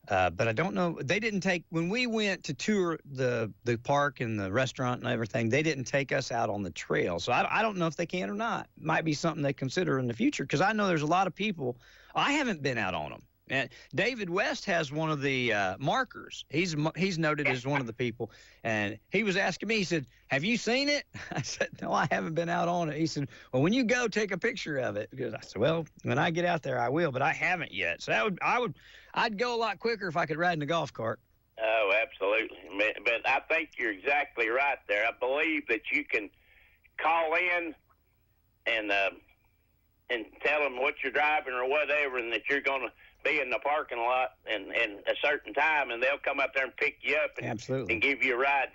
But I don't know. They didn't take, when we went to tour the park and the restaurant and everything, they didn't take us out on the trail. So I don't know if they can or not. Might be something they consider in the future, because I know there's a lot of people. I haven't been out on them. And David West has one of the markers. He's noted as one of the people. And he was asking me, he said, have you seen it? I said, no, I haven't been out on it. He said, well, when you go, take a picture of it. Because I said, well, when I get out there, I will, but I haven't yet. So I'd go a lot quicker if I could ride in a golf cart. Oh, absolutely. But I think you're exactly right there. I believe that you can call in and tell them what you're driving or whatever, and that you're going to be in the parking lot and a certain time, and they'll come up there and pick you up and give you a ride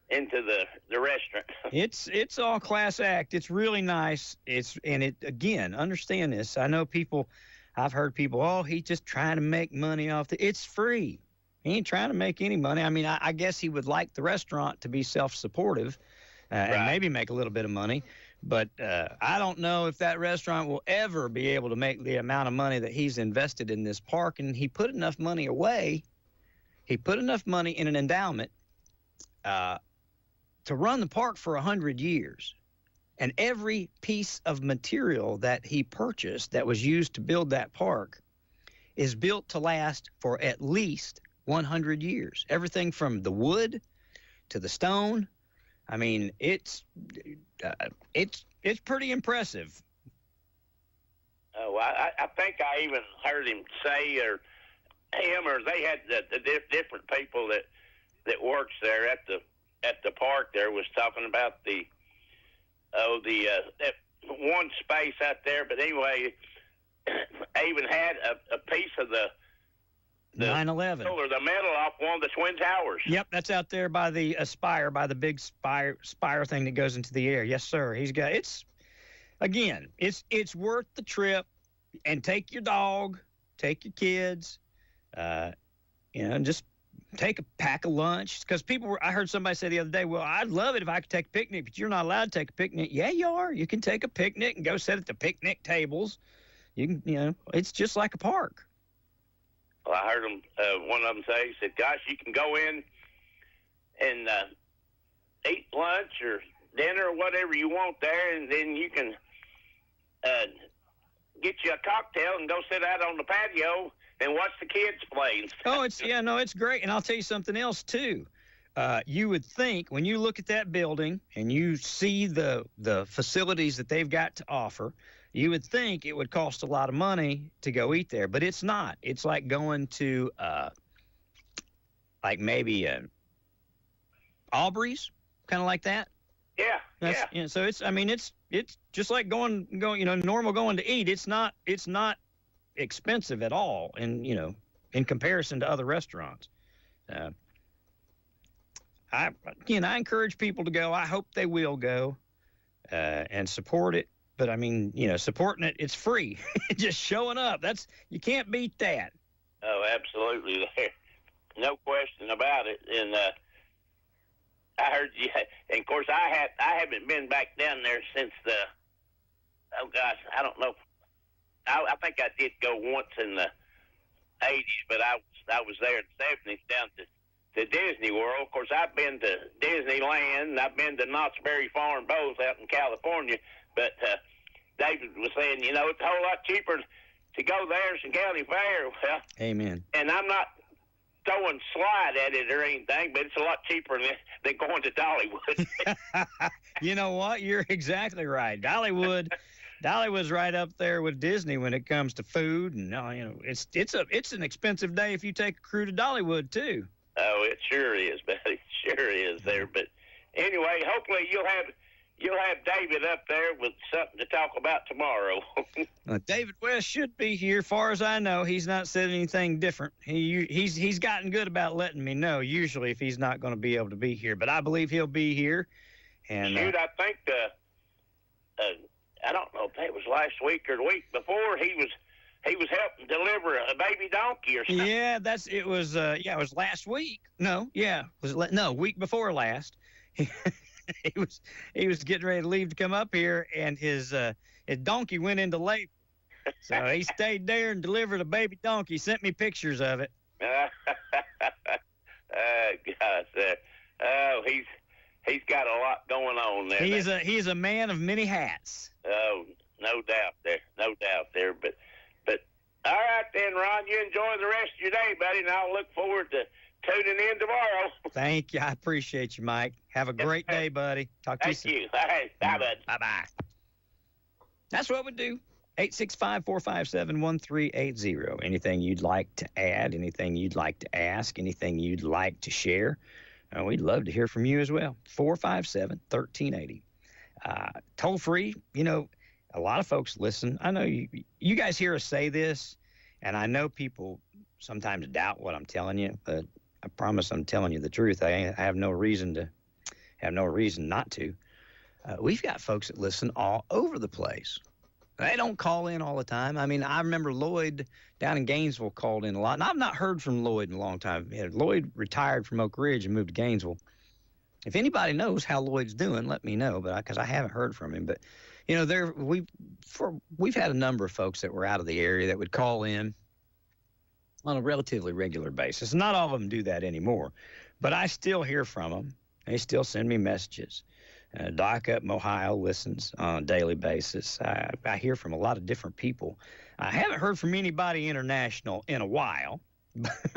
into the restaurant. It's all class act. It's really nice. Again, understand this. I know I've heard people, he's just trying to make money off it's free. He ain't trying to make any money. I mean, I guess he would like the restaurant to be self-supportive and maybe make a little bit of money. But I don't know if that restaurant will ever be able to make the amount of money that he's invested in this park. And he put enough money away. He put enough money in an endowment to run the park for 100 years. And every piece of material that he purchased that was used to build that park is built to last for at least 100 years. Everything from the wood to the stone. I mean, it's pretty impressive. Oh, I think I even heard him say, or they had the different people that works there at the park there was talking about that one space out there. But anyway, I even had a piece of the 9/11 or the metal off one of the Twin Towers. Yep, that's out there by the spire, by the big spire thing that goes into the air. Yes, sir. It's worth the trip. And take your dog, take your kids, and just take a pack of lunch. Because I heard somebody say the other day, well, I'd love it if I could take a picnic, but you're not allowed to take a picnic. Yeah, you are. You can take a picnic and go sit at the picnic tables. It's just like a park. Well, I heard one of them say, he said, gosh, you can go in and eat lunch or dinner or whatever you want there, and then you can get you a cocktail and go sit out on the patio and watch the kids play. Oh, it's great. And I'll tell you something else, too. You would think when you look at that building and you see the facilities that they've got to offer, you would think it would cost a lot of money to go eat there, but it's not. It's like going to like maybe Aubrey's, kind of like that. Yeah. So it's just like going normal going to eat. It's not expensive at all, and in comparison to other restaurants. I encourage people to go. I hope they will go and support it. But I mean, supporting it, it's free. Just showing up. You can't beat that. Oh, absolutely. No question about it. And I heard you. And of course, I haven't been back down there since oh gosh, I don't know. I think I did go once in the 80s, but I was there in the 70s down to Disney World. Of course, I've been to Disneyland, and I've been to Knott's Berry Farm both out in California. But David was saying, it's a whole lot cheaper to go there as a county fair. Well, amen. And I'm not throwing slide at it or anything, but it's a lot cheaper than going to Dollywood. You know what? You're exactly right. Dollywood's right up there with Disney when it comes to food, and it's an expensive day if you take a crew to Dollywood too. Oh, it sure is, buddy. It sure is there. But anyway, hopefully you'll have David up there with something to talk about tomorrow. David West should be here. Far as I know, he's not said anything different. He's gotten good about letting me know usually if he's not going to be able to be here. But I believe he'll be here. And I think I don't know if that was last week or the week before he was helping deliver a baby donkey or something. Yeah, it was last week. Week before last. He was getting ready to leave to come up here, and his donkey went into labor. So he stayed there and delivered a baby donkey. Sent me pictures of it. Gosh, he's got a lot going on there. He's a man of many hats. Oh, no doubt there. But all right then, Ron. You enjoy the rest of your day, buddy, and I'll look forward to tuning in tomorrow. Thank you. I appreciate you, Mike. Have a great day, buddy. Talk to you soon. Thank you. All right. Bye, bud. Bye-bye. That's what we do. 865-457-1380. Anything you'd like to add, anything you'd like to ask, anything you'd like to share, we'd love to hear from you as well. 457-1380. Toll free, a lot of folks listen. I know you guys hear us say this, and I know people sometimes doubt what I'm telling you, but I promise I'm telling you the truth. I have no reason not to. We've got folks that listen all over the place. They don't call in all the time. I mean, I remember Lloyd down in Gainesville called in a lot, and I've not heard from Lloyd in a long time. Lloyd retired from Oak Ridge and moved to Gainesville. If anybody knows how Lloyd's doing, let me know, because I haven't heard from him. But we've had a number of folks that were out of the area that would call in on a relatively regular basis. Not all of them do that anymore, but I still hear from them. They still send me messages. Doc up in Ohio listens on a daily basis. I hear from a lot of different people. I haven't heard from anybody international in a while,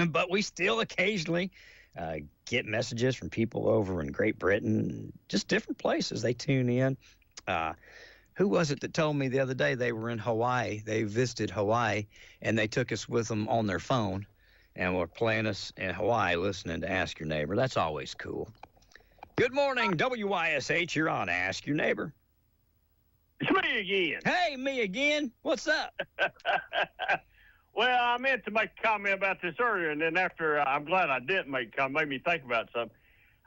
but we still occasionally get messages from people over in Great Britain, just different places. They tune in. Who was it that told me the other day they were in Hawaii? They visited Hawaii, and they took us with them on their phone, and were playing us in Hawaii listening to Ask Your Neighbor. That's always cool. Good morning, WYSH. You're on Ask Your Neighbor. It's me again. Hey, me again. What's up? Well, I meant to make a comment about this earlier, and then after, I'm glad I didn't make a comment. Made me think about something.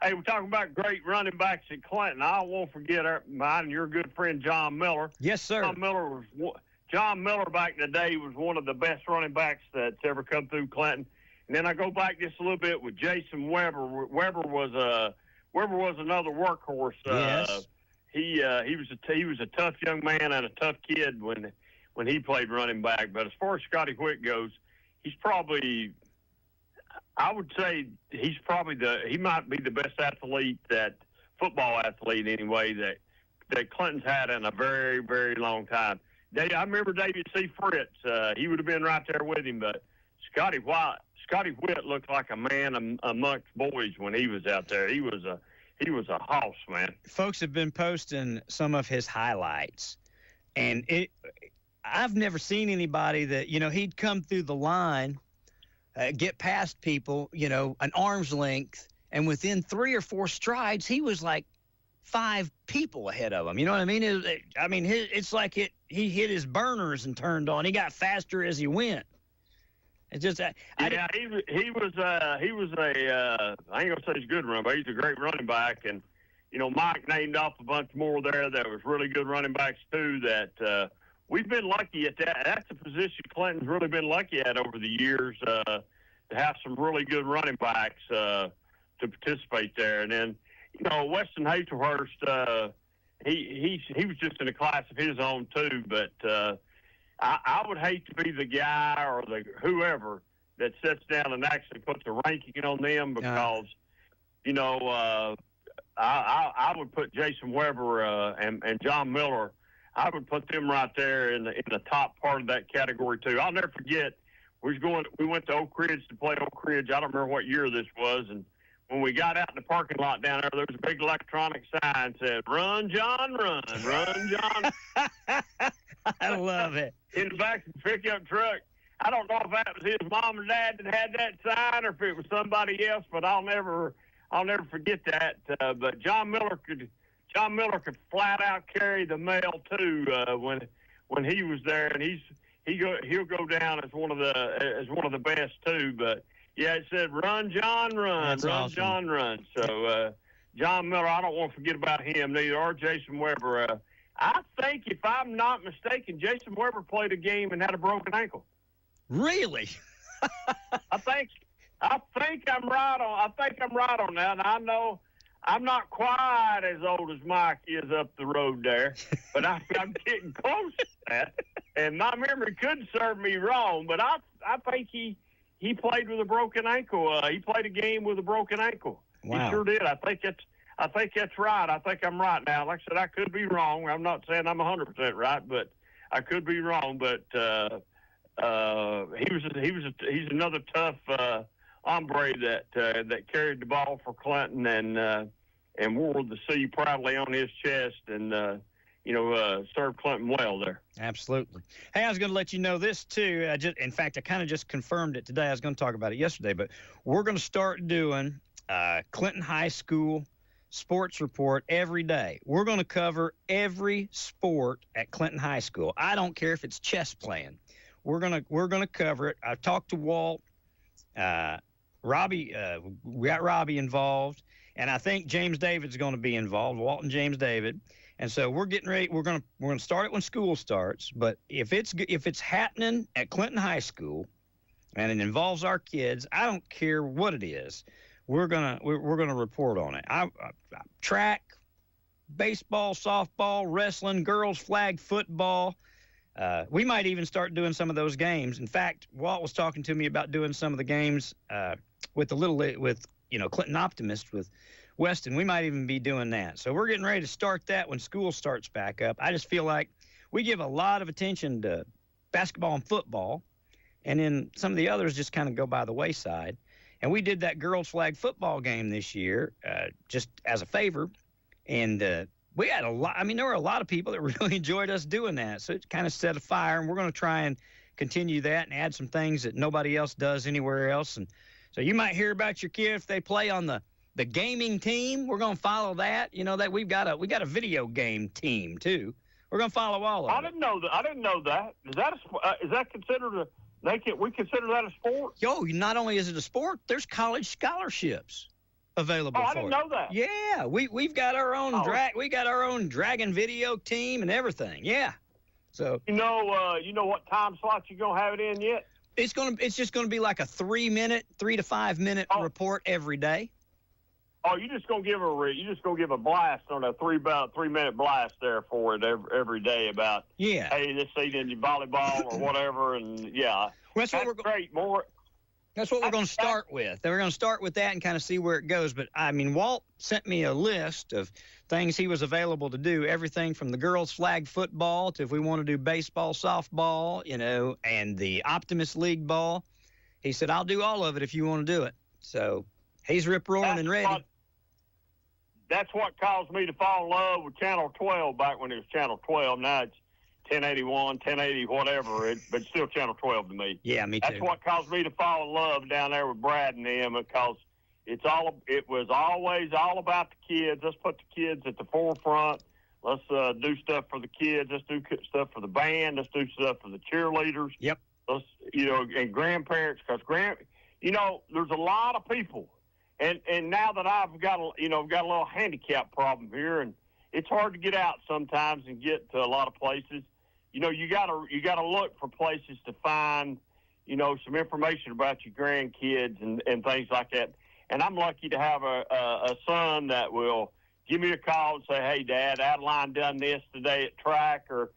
Hey, we're talking about great running backs in Clinton. I won't forget mine and your good friend John Miller. Yes, sir. John Miller back in the day was one of the best running backs that's ever come through Clinton. And then I go back just a little bit with Jason Weber. Weber was another workhorse. Yes. He was a tough young man and a tough kid when he played running back. But as far as Scotty Whitt goes, he's probably, I would say he might be the best football athlete anyway, that Clinton's had in a very, very long time. I remember David C. Fritz. He would have been right there with him, but Scotty Whitt looked like a man amongst boys when he was out there. He was a hoss, man. Folks have been posting some of his highlights, and I've never seen anybody that, he'd come through the line, get past people, an arm's length, and within 3 or 4 strides, he was like 5 people ahead of him. You know what I mean? It's like he hit his burners and turned on. He got faster as he went. It's just he was a I ain't gonna say he's a good running back. He's a great running back, and Mike named off a bunch more there that was really good running backs too. That we've been lucky at that. That's a position Clinton's really been lucky at over the years to have some really good running backs to participate there. And then Weston Hazelhurst, he was just in a class of his own too, but. I would hate to be the guy or the whoever that sits down and actually puts a ranking on them because, I would put Jason Weber and John Miller. I would put them right there in the top part of that category too. I'll never forget. We went to Oak Ridge to play Oak Ridge. I don't remember what year this was, and when we got out in the parking lot down there was a big electronic sign that said, "Run, John, run, run, John." I love it. In the back of the pickup truck. I don't know if that was his mom and dad that had that sign or if it was somebody else, but I'll never forget that. But John Miller could flat out carry the mail too when he was there, and he'll go down as one of the best too. But yeah, it said "Run, John, run, That's run, awesome. John, run." So John Miller, I don't want to forget about him neither, or Jason Weber. I think, if I'm not mistaken, Jason Weber played a game and had a broken ankle. Really? I think I'm right on that. And I know I'm not quite as old as Mike is up the road there, but I'm getting close to that. And my memory could serve me wrong, but I think he played with a broken ankle. He played a game with a broken ankle. Wow. He sure did. I think that's right. I think I'm right now. Like I said, I could be wrong. I'm not saying I'm 100% right, but I could be wrong. But he's another tough hombre that carried the ball for Clinton and wore the C proudly on his chest and served Clinton well there. Absolutely. Hey, I was going to let you know this too. In fact, I kind of just confirmed it today. I was going to talk about it yesterday, but we're going to start doing Clinton High School sports report every day. We're going to cover every sport at Clinton High School. I don't care if it's chess playing. We're gonna cover it. I've talked to Walt, Robbie. We got Robbie involved, and I think James David's going to be involved. Walt and James David. And so we're getting ready. We're gonna start it when school starts. But if it's happening at Clinton High School, and it involves our kids, I don't care what it is. We're gonna report on it. Track, baseball, softball, wrestling, girls flag football. We might even start doing some of those games. In fact, Walt was talking to me about doing some of the games with Clinton Optimist with Weston. We might even be doing that. So we're getting ready to start that when school starts back up. I just feel like we give a lot of attention to basketball and football, and then some of the others just kind of go by the wayside. And we did that girls flag football game this year just as a favor. And we had a lot. I mean, there were a lot of people that really enjoyed us doing that. So it kind of set a fire. And we're going to try and continue that and add some things that nobody else does anywhere else. And so you might hear about your kid if they play on the gaming team. We're going to follow that. That we got a video game team, too. We're going to follow all of it. I didn't know that. Is that considered we consider that a sport? Yo, not only is it a sport, there's college scholarships available for it. I didn't know that. Yeah, we've got our own we got our own Dragon video team and everything. Yeah. So you know what time slot you're gonna have it in yet? It's just gonna be like a 3 to 5 minute report every day. Oh, you're just gonna give a blast on a 3 minute blast there for it every day about hey, this season in volleyball or whatever, and yeah. Well, that's what we're going to start with. We're going to start with that and kind of see where it goes. But I mean, Walt sent me a list of things he was available to do. Everything from the girls flag football to if we want to do baseball, softball, and the Optimist League ball. He said, "I'll do all of it if you want to do it." So he's rip-roaring and ready. That's what caused me to fall in love with Channel 12 back when it was Channel 12. Now it's 1081, 1080, whatever, but still Channel 12 to me. Yeah, me too. That's what caused me to fall in love down there with Brad and them, because it was always all about the kids. Let's put the kids at the forefront. Let's do stuff for the kids. Let's do stuff for the band. Let's do stuff for the cheerleaders. Yep. and grandparents, because there's a lot of people, and now that I've got a little handicap problem here, and it's hard to get out sometimes and get to a lot of places. You gotta look for places to find, some information about your grandkids and things like that. And I'm lucky to have a son that will give me a call and say, "Hey, Dad, Adeline done this today at track, or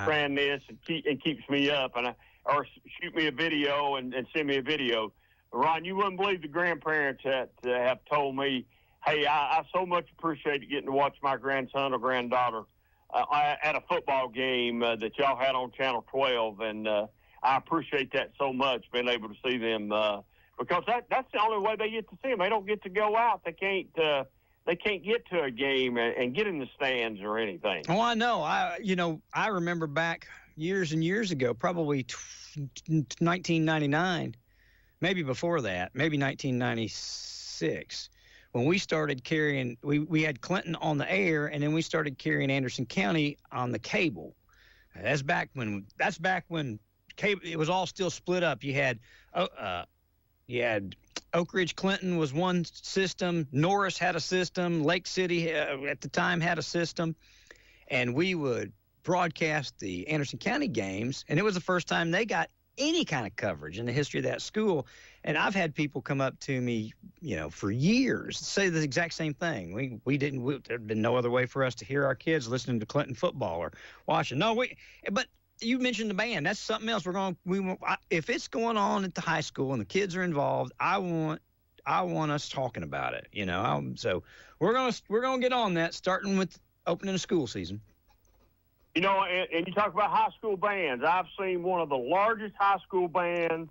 ran this," and keeps me up, or shoot me a video and send me a video. Ron, you wouldn't believe the grandparents that have told me, "Hey, I so much appreciate getting to watch my grandson or granddaughter at a football game that y'all had on Channel 12, and I appreciate that so much, being able to see them because that's the only way they get to see them. They don't get to go out. They can't get to a game and get in the stands or anything." Oh, I know. I remember back years and years ago, probably 1999, maybe before that, maybe 1996. When we started carrying, we had Clinton on the air, and then we started carrying Anderson County on the cable. That's back when cable, it was all still split up. You had Oak Ridge Clinton was one system. Norris had a system. Lake City at the time had a system, and we would broadcast the Anderson County games, and it was the first time they got any kind of coverage in the history of that school. And I've had people come up to me, for years, say the exact same thing. There'd been no other way for us to hear our kids listening to Clinton football or watching. But you mentioned the band. That's something else. If it's going on at the high school and the kids are involved, I want us talking about it. So we're gonna get on that, starting with opening the school season. And you talk about high school bands. I've seen one of the largest high school bands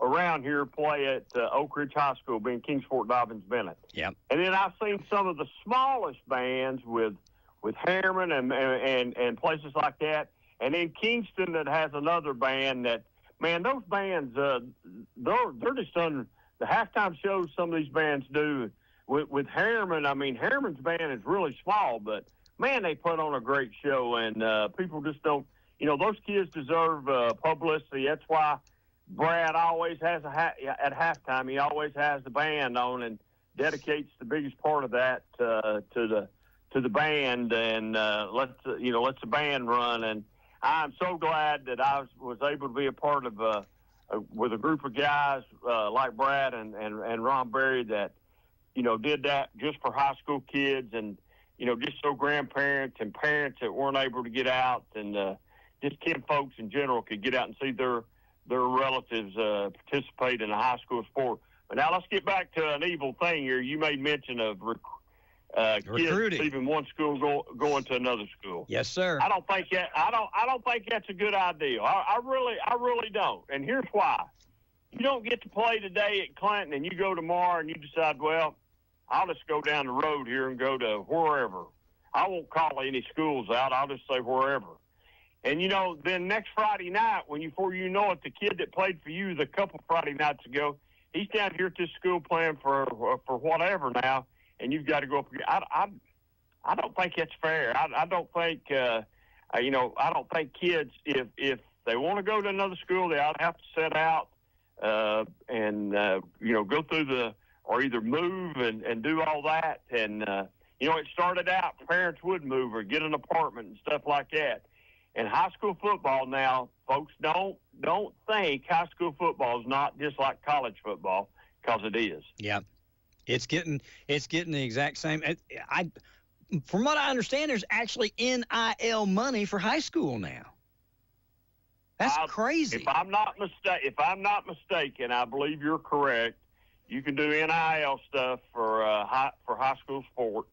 around here play at Oak Ridge High School, being Kingsport Dobbins Bennett. Yep. And then I've seen some of the smallest bands with Harriman and places like that. And then Kingston that has another band that, man, those bands, they're just done the halftime shows some of these bands do. With Harriman, Harriman's band is really small, but, man, they put on a great show, and people just don't, those kids deserve publicity. That's why Brad always has at halftime, he always has the band on and dedicates the biggest part of that to the band, and lets the band run. And I'm so glad that I was able to be a part of with a group of guys like Brad and Ron Berry that did that just for high school kids, and just so grandparents and parents that weren't able to get out, and just kin folks in general could get out and see their relatives participate in a high school sport. But now let's get back to an evil thing here. You made mention of kids leaving one school going to another school. Yes, sir. I don't think that's a good idea. I really don't. And here's why. You don't get to play today at Clinton, and you go tomorrow and you decide, well, I'll just go down the road here and go to wherever. I won't call any schools out. I'll just say wherever. And, then next Friday night, before you know it, the kid that played for you the couple Friday nights ago, he's down here at this school playing for whatever now, and you've got to go up. I don't think that's fair. I don't think, I don't think kids, if they want to go to another school, they ought to have to set out and go through or either move and do all that. And, it started out, parents would move or get an apartment and stuff like that. And high school football now, folks, don't think high school football is not just like college football, because it is. Yeah, it's getting the exact same. From what I understand, there's actually NIL money for high school now. That's crazy. If I'm not mistaken, I believe you're correct. You can do NIL stuff for high school sports.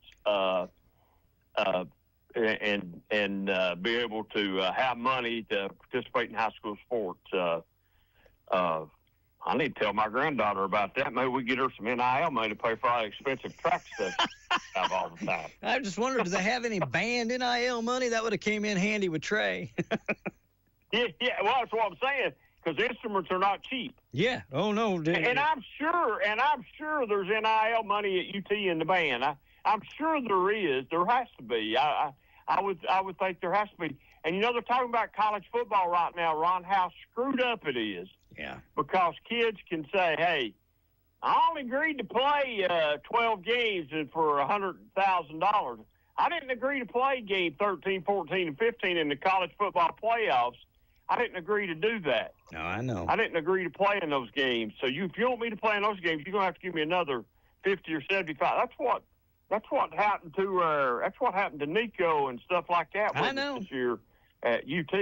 And be able to have money to participate in high school sports. I need to tell my granddaughter about that. Maybe we get her some NIL money to pay for all the expensive track stuff have all the time. I just wondered, do they have any band NIL money? That would have came in handy with Trey. Yeah. Well, that's what I'm saying, because instruments are not cheap. Yeah. Oh no. And I'm sure there's NIL money at UT in the band. I'm sure there is. There has to be. I would think there has to be. And, you know, they're talking about college football right now, Ron, how screwed up it is. Yeah. Because kids can say, hey, I only agreed to play 12 games and for $100,000. I didn't agree to play game 13, 14, and 15 in the college football playoffs. I didn't agree to do that. No, I know. I didn't agree to play in those games. So if you want me to play in those games, you're going to have to give me another 50 or 75. That's what happened to Nico and stuff like that. I know. This year at UT.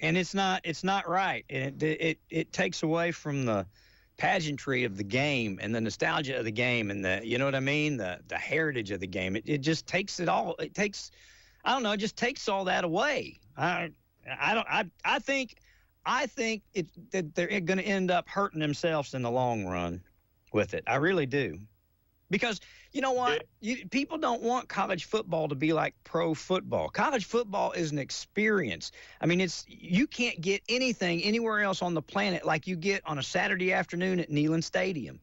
And it's not right. And it takes away from the pageantry of the game and the nostalgia of the game and you know what I mean? The heritage of the game. It just takes it all. It takes all that away. I think that they're going to end up hurting themselves in the long run with it. I really do. Because you know what? People don't want college football to be like pro football. College football is an experience. I mean, you can't get anything anywhere else on the planet like you get on a Saturday afternoon at Neyland Stadium.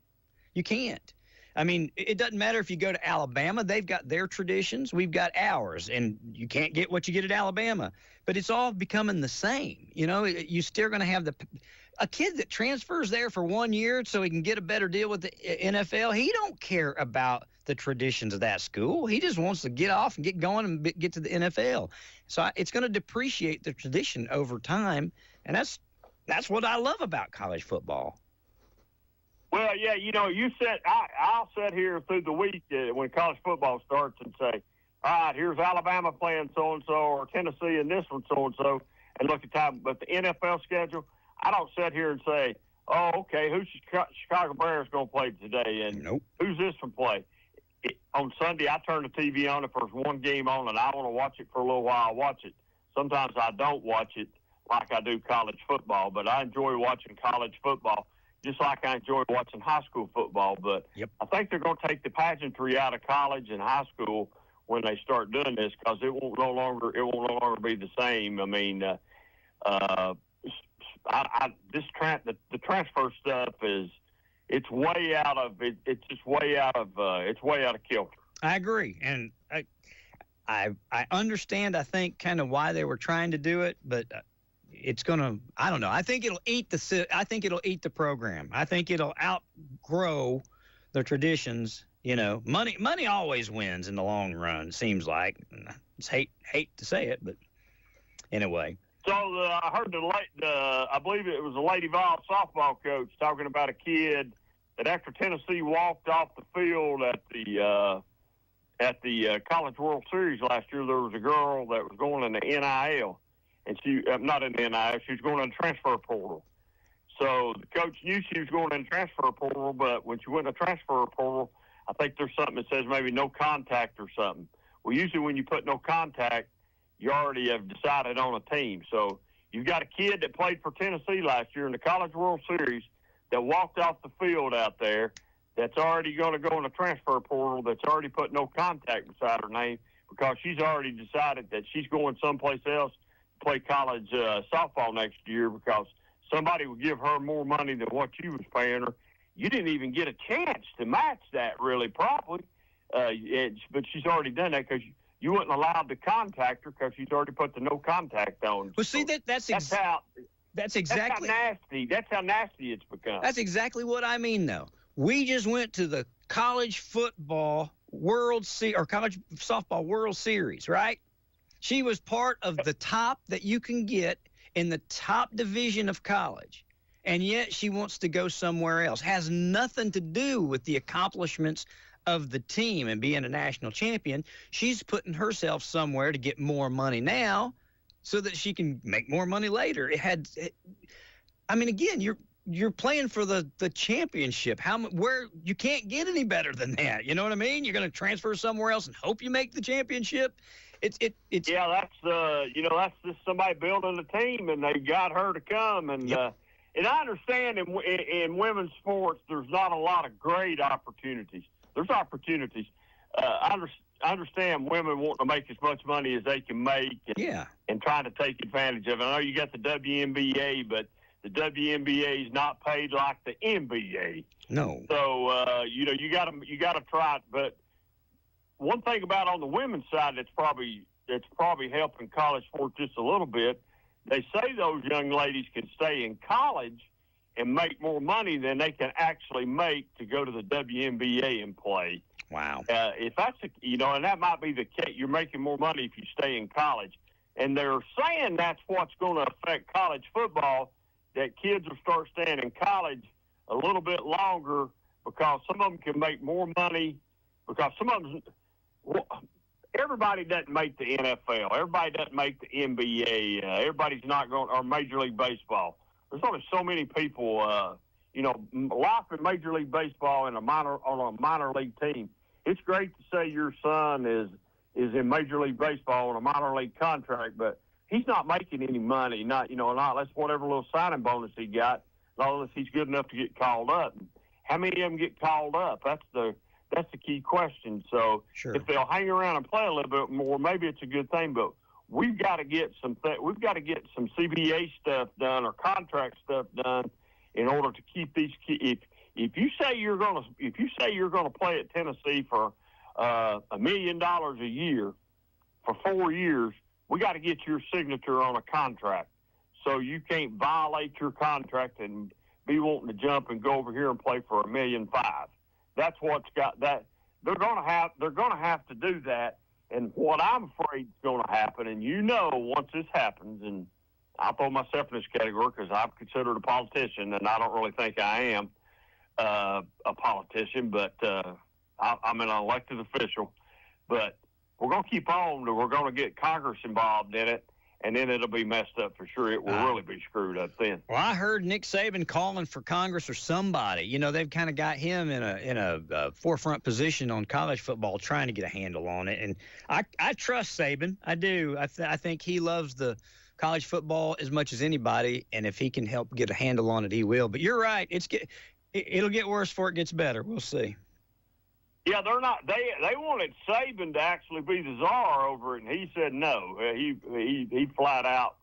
You can't. I mean, it doesn't matter if you go to Alabama. They've got their traditions. We've got ours. And you can't get what you get at Alabama. But it's all becoming the same. You know, you're still going to have a kid that transfers there for 1 year so he can get a better deal with the NFL. He don't care about the traditions of that school. He just wants to get off and get going and get to the NFL. So it's going to depreciate the tradition over time. And that's what I love about college football. Well, yeah, you know, you said I'll sit here through the week when college football starts and say, all right, here's Alabama playing so-and-so or Tennessee and this one so-and-so, and look at time. But the NFL schedule, I don't sit here and say, oh, okay, who's Chicago Bears going to play today and who's this one play? On Sunday, I turn the TV on if there's one game on and I want to watch it for a little while, I'll watch it. Sometimes I don't watch it like I do college football, but I enjoy watching college football just like I enjoy watching high school football. But I think they're going to take the pageantry out of college and high school when they start doing this because it won't no longer be the same. I mean, the transfer stuff it's way out of it. It's just way out of kilter. I agree, and I understand. I think kind of why they were trying to do it, but it's gonna. I don't know. I think it'll eat the program. I think it'll outgrow the traditions. You know, money always wins in the long run. It seems like. It's hate to say it, but anyway. So I heard I believe it was a Lady Vol softball coach talking about a kid that after Tennessee walked off the field at the College World Series last year, there was a girl that was going in the NIL, and she not in the NIL, she was going in the transfer portal. So the coach knew she was going in the transfer portal, but when she went in the transfer portal, I think there's something that says maybe no contact or something. Well, usually when you put no contact, you already have decided on a team. So you've got a kid that played for Tennessee last year in the College World Series that walked off the field out there that's already going to go in the transfer portal that's already put no contact beside her name because she's already decided that she's going someplace else to play college softball next year because somebody would give her more money than what you was paying her. You didn't even get a chance to match that really properly, but she's already done that because you wouldn't allow the contact her because she's already put the no contact on. Well, see, that's exactly how nasty it's become. That's exactly what I mean, though. We just went to the college football or college softball World Series, right? She was part of the top that you can get in the top division of college, and yet she wants to go somewhere else. Has nothing to do with the accomplishments of the team and being a national champion. She's putting herself somewhere to get more money now so that she can make more money later. Again, you're playing for the championship. Where you can't get any better than that. You know what I mean? You're going to transfer somewhere else and hope you make the championship. It's that's just somebody building a team and they got her to come and and I understand in women's sports there's not a lot of great opportunities. There's opportunities. I understand women want to make as much money as they can make and trying to take advantage of it. I know you got the WNBA, but the WNBA is not paid like the NBA. No. So you got to try it. But one thing about on the women's side that's probably that's probably helping college sports just a little bit. They say those young ladies can stay in college and make more money than they can actually make to go to the WNBA and play. Wow. If that's and that might be the case. You're making more money if you stay in college. And they're saying that's what's going to affect college football, that kids will start staying in college a little bit longer because some of them can make more money, because some of them, everybody doesn't make the NFL. Everybody doesn't make the NBA. Everybody's not going, or Major League Baseball. There's only so many people, life in Major League Baseball and on a minor league team. It's great to say your son is in Major League Baseball on a minor league contract, but he's not making any money, not unless whatever little signing bonus he got, not unless he's good enough to get called up. How many of them get called up? That's the key question. So Sure. If they'll hang around and play a little bit more, maybe it's a good thing, but we've got to get some CBA stuff done or contract stuff done in order to keep these kids. If you say you're going to play at Tennessee for $1 million a year for 4 years, we got to get your signature on a contract. So you can't violate your contract and be wanting to jump and go over here and play for $1.5 million. That's what's got that. They're going to have to do that. And what I'm afraid is going to happen, and once this happens, and I'll throw myself in this category because I'm considered a politician, and I don't really think I am a politician, but I'm an elected official. But we're going to keep on, we're going to get Congress involved in it, and then it'll be messed up for sure. It will really be screwed up then. Well, I heard Nick Saban calling for Congress or somebody. They've kind of got him in a forefront position on college football, trying to get a handle on it. And I trust Saban. I do. I think he loves the college football as much as anybody, and if he can help get a handle on it, he will. But you're right. It'll get worse before it gets better. We'll see. Yeah, they're not. They wanted Saban to actually be the czar over it, and he said no. He flat out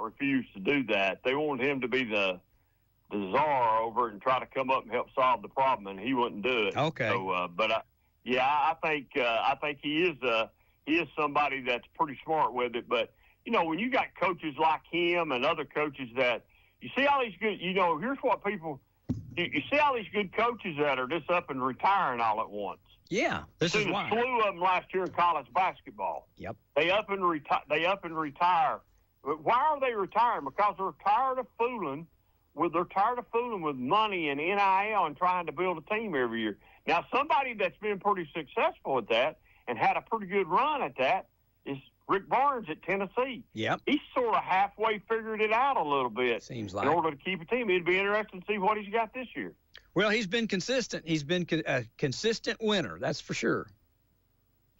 refused to do that. They wanted him to be the czar over it and try to come up and help solve the problem, and he wouldn't do it. Okay. So, I think he is somebody that's pretty smart with it. But when you got coaches like him and other coaches that you see all these good, here's what people. You see all these good coaches that are just up and retiring all at once. Yeah, this is why. A slew of them last year in college basketball. Yep. They up and retire. But why are they retiring? Because they're tired of fooling with money and NIL and trying to build a team every year. Now, somebody that's been pretty successful at that and had a pretty good run at that is Rick Barnes at Tennessee. Yep. He's sort of halfway figured it out a little bit. Seems like. In order to keep a team. It'd be interesting to see what he's got this year. Well, he's been consistent. He's been a consistent winner. That's for sure.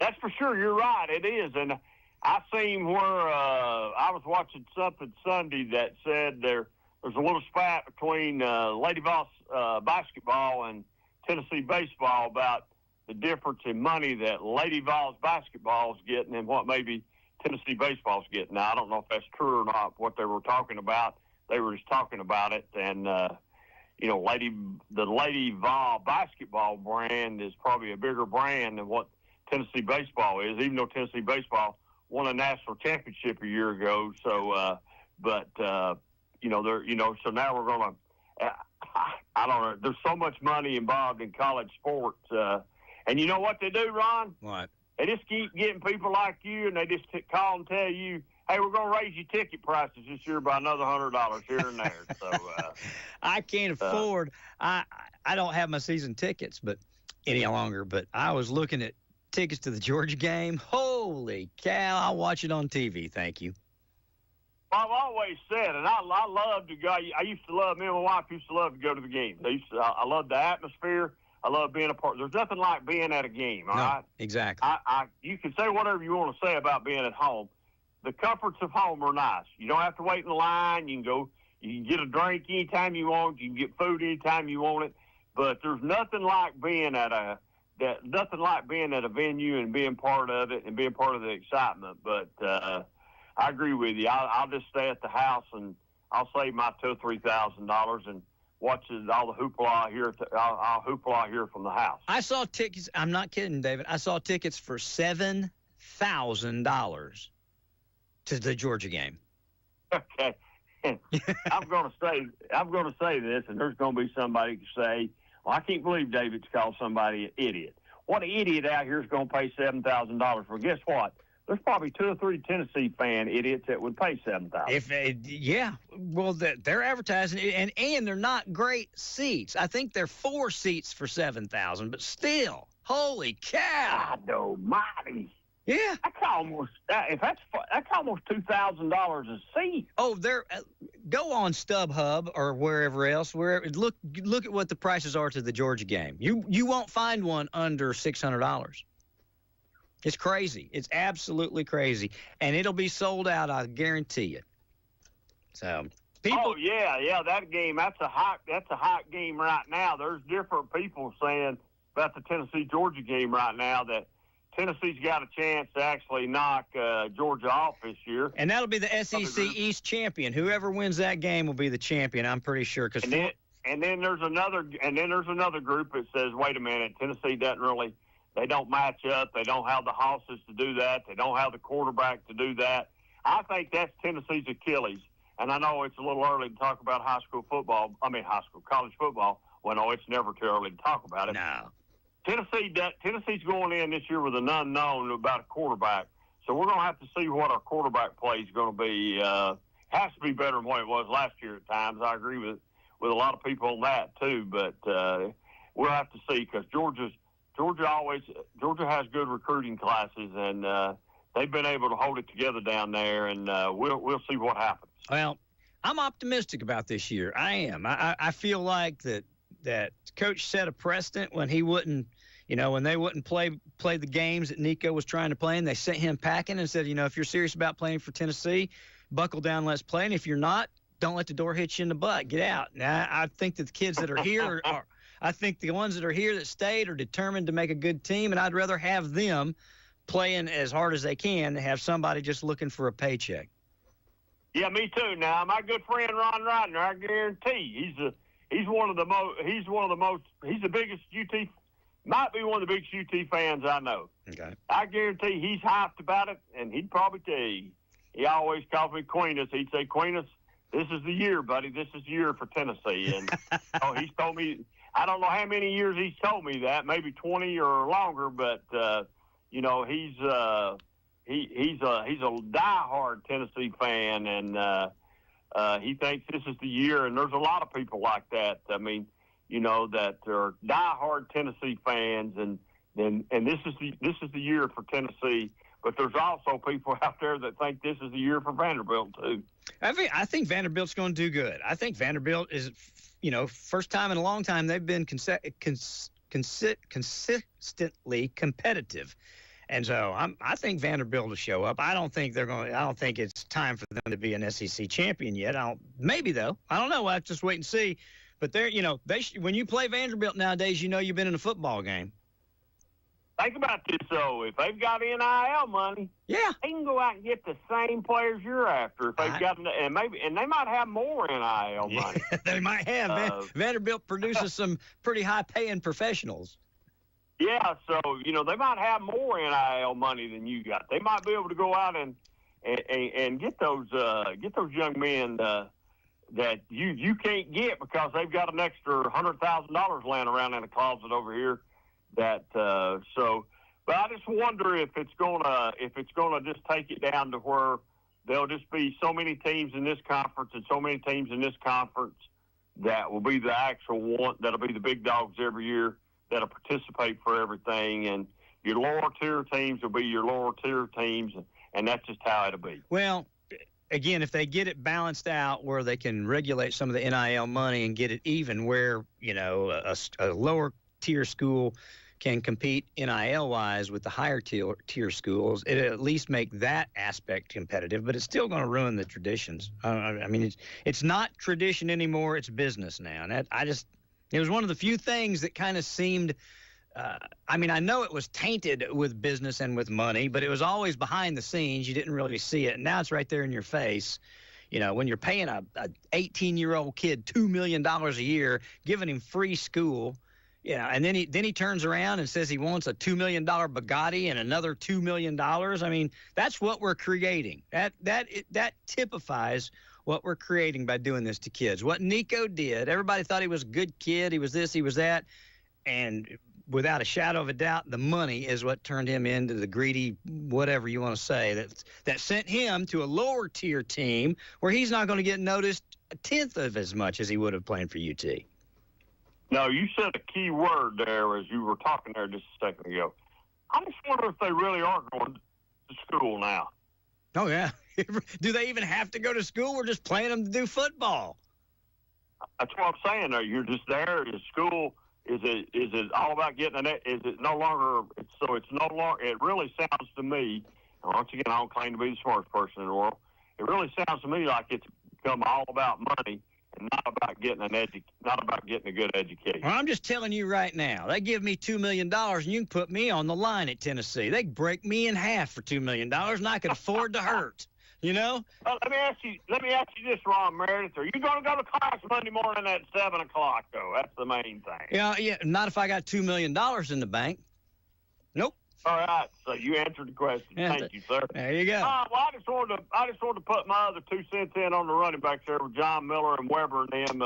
That's for sure. You're right. It is. And I seen where I was watching something Sunday that said there's a little spat between Lady Vols basketball and Tennessee baseball about the difference in money that Lady Vols basketball is getting and what maybe Tennessee baseball is getting. Now, I don't know if that's true or not, what they were talking about. They were just talking about it. And, the Lady Vol basketball brand is probably a bigger brand than what Tennessee baseball is, even though Tennessee baseball won a national championship a year ago. So, so now we're going to, I don't know. There's so much money involved in college sports. And you know what they do, Ron? What? They just keep getting people like you, and they just call and tell you, hey, we're going to raise your ticket prices this year by another $100 here and there. So I can't afford. I don't have my season tickets, but any longer. But I was looking at tickets to the Georgia game. Holy cow! I'll watch it on TV. Thank you. I've always said, and I love to go. Me and my wife used to love to go to the games. I love the atmosphere. I love being a part. There's nothing like being at a game, all right? Exactly. You can say whatever you want to say about being at home. The comforts of home are nice. You don't have to wait in line. You can go. You can get a drink anytime you want. You can get food anytime you want it. But there's nothing like being at a venue and being part of it and being part of the excitement. But I agree with you. I'll just stay at the house and I'll save my $2,000 or $3,000 and watch all the hoopla here. I'll hoopla here from the house. I saw tickets. I'm not kidding, David. I saw tickets for $7,000 $7,000 to the Georgia game. Okay. I'm going to say this, and there's going to be somebody to say, well, I can't believe David's called somebody an idiot. What idiot out here is going to pay $7,000? Well, guess what? There's probably 2 or 3 Tennessee fan idiots that would pay $7,000. Yeah, well, they're advertising it, and they're not great seats. I think they're 4 seats for $7,000, but still, holy cow! God almighty! Yeah, that's almost $2,000 a seat. Oh, go on StubHub or wherever else. Look at what the prices are to the Georgia game. You won't find one under $600. It's crazy. It's absolutely crazy, and it'll be sold out. I guarantee you. So people. Oh yeah, that game. That's a hot game right now. There's different people saying about the Tennessee-Georgia game right now that Tennessee's got a chance to actually knock Georgia off this year. And that'll be the SEC East champion. Whoever wins that game will be the champion, I'm pretty sure. And then there's another group that says, wait a minute, Tennessee they don't match up. They don't have the horses to do that. They don't have the quarterback to do that. I think that's Tennessee's Achilles. And I know it's a little early to talk about college football. Well, no, it's never too early to talk about it. No. Tennessee's going in this year with an unknown about a quarterback. So we're going to have to see what our quarterback play is going to be. Has to be better than what it was last year at times. I agree with a lot of people on that too. But we'll have to see because Georgia has good recruiting classes, and they've been able to hold it together down there. And we'll see what happens. Well, I'm optimistic about this year. I am. I feel like that Coach set a precedent when he wouldn't. When they wouldn't play the games that Nico was trying to play, and they sent him packing and said, if you're serious about playing for Tennessee, buckle down, let's play. And if you're not, don't let the door hit you in the butt. Get out. Now, I think that the kids that are here I think the ones that are here that stayed are determined to make a good team, and I'd rather have them playing as hard as they can than have somebody just looking for a paycheck. Yeah, me too. Now, my good friend Ron Rodner, I guarantee he's the biggest UT. Might be one of the biggest UT fans I know. Okay. I guarantee he's hyped about it, and he'd probably tell you. He always called me Queenus. He'd say, Queenus, this is the year, buddy. This is the year for Tennessee. And he's told me, I don't know how many years he's told me that, maybe 20 or longer, but, he's a diehard Tennessee fan, and he thinks this is the year, and there's a lot of people like that. I mean, that are diehard Tennessee fans, and this is the year for Tennessee. But there's also people out there that think this is the year for Vanderbilt too. I think Vanderbilt's going to do good. I think Vanderbilt is, first time in a long time they've been consistently competitive. And so I think Vanderbilt will show up. I don't think it's time for them to be an SEC champion yet. Maybe though. I don't know. We'll have to just wait and see. But when you play Vanderbilt nowadays, you've been in a football game. Think about this though. If they've got NIL money, yeah, they can go out and get the same players you're after. If they've got, and they might have more NIL money. Yeah, they might have. Vanderbilt produces some pretty high-paying professionals. Yeah, so they might have more NIL money than you got. They might be able to go out and get those young men that you can't get because they've got an extra $100,000 laying around in a closet over here. But I just wonder if it's gonna just take it down to where there'll just be so many teams in this conference and so many teams in this conference that will be the actual one that'll be the big dogs every year that'll participate for everything, and your lower tier teams will be your lower tier teams, and that's just how it'll be. Well, again, if they get it balanced out where they can regulate some of the NIL money and get it even where, a lower tier school can compete NIL-wise with the higher tier schools, it'll at least make that aspect competitive, but it's still going to ruin the traditions. It's not tradition anymore, it's business now. And it was one of the few things that kind of seemed I know it was tainted with business and with money, but it was always behind the scenes. You didn't really see it. And now it's right there in your face. When you're paying a 18-year-old kid $2 million a year, giving him free school, Yeah, and then he turns around and says he wants a $2 million Bugatti and another $2 million. I mean, that's what we're creating. That typifies what we're creating by doing this to kids. What Nico did, everybody thought he was a good kid. He was this, he was that. And without a shadow of a doubt, the money is what turned him into the greedy, whatever you want to say, that sent him to a lower tier team where he's not going to get noticed a tenth of as much as he would have playing for UT. No, you said a key word there as you were talking there just a second ago. I just wonder if they really are going to school now. Oh, yeah. Do they even have to go to school? We're just playing them to do football. That's what I'm saying. Though. You're just there. Is school, is it all about getting an, is it no longer, so it's no longer, it really sounds to me, and once again, I don't claim to be the smartest person in the world, it really sounds to me like it's become all about money and not about getting a good education. Well, I'm just telling you right now, they give me $2 million and you can put me on the line at Tennessee. They break me in half for $2 million and I could afford to hurt. You know? Let me ask you this, Ron Meredith. Are you going to go to class Monday morning at 7 o'clock, though? That's the main thing. Yeah. Not if I got $2 million in the bank. Nope. All right. So you answered the question. Yeah, Thank you, sir. There you go. Well, I just wanted to put my other 2 cents in on the running backs there with John Miller and Weber and them.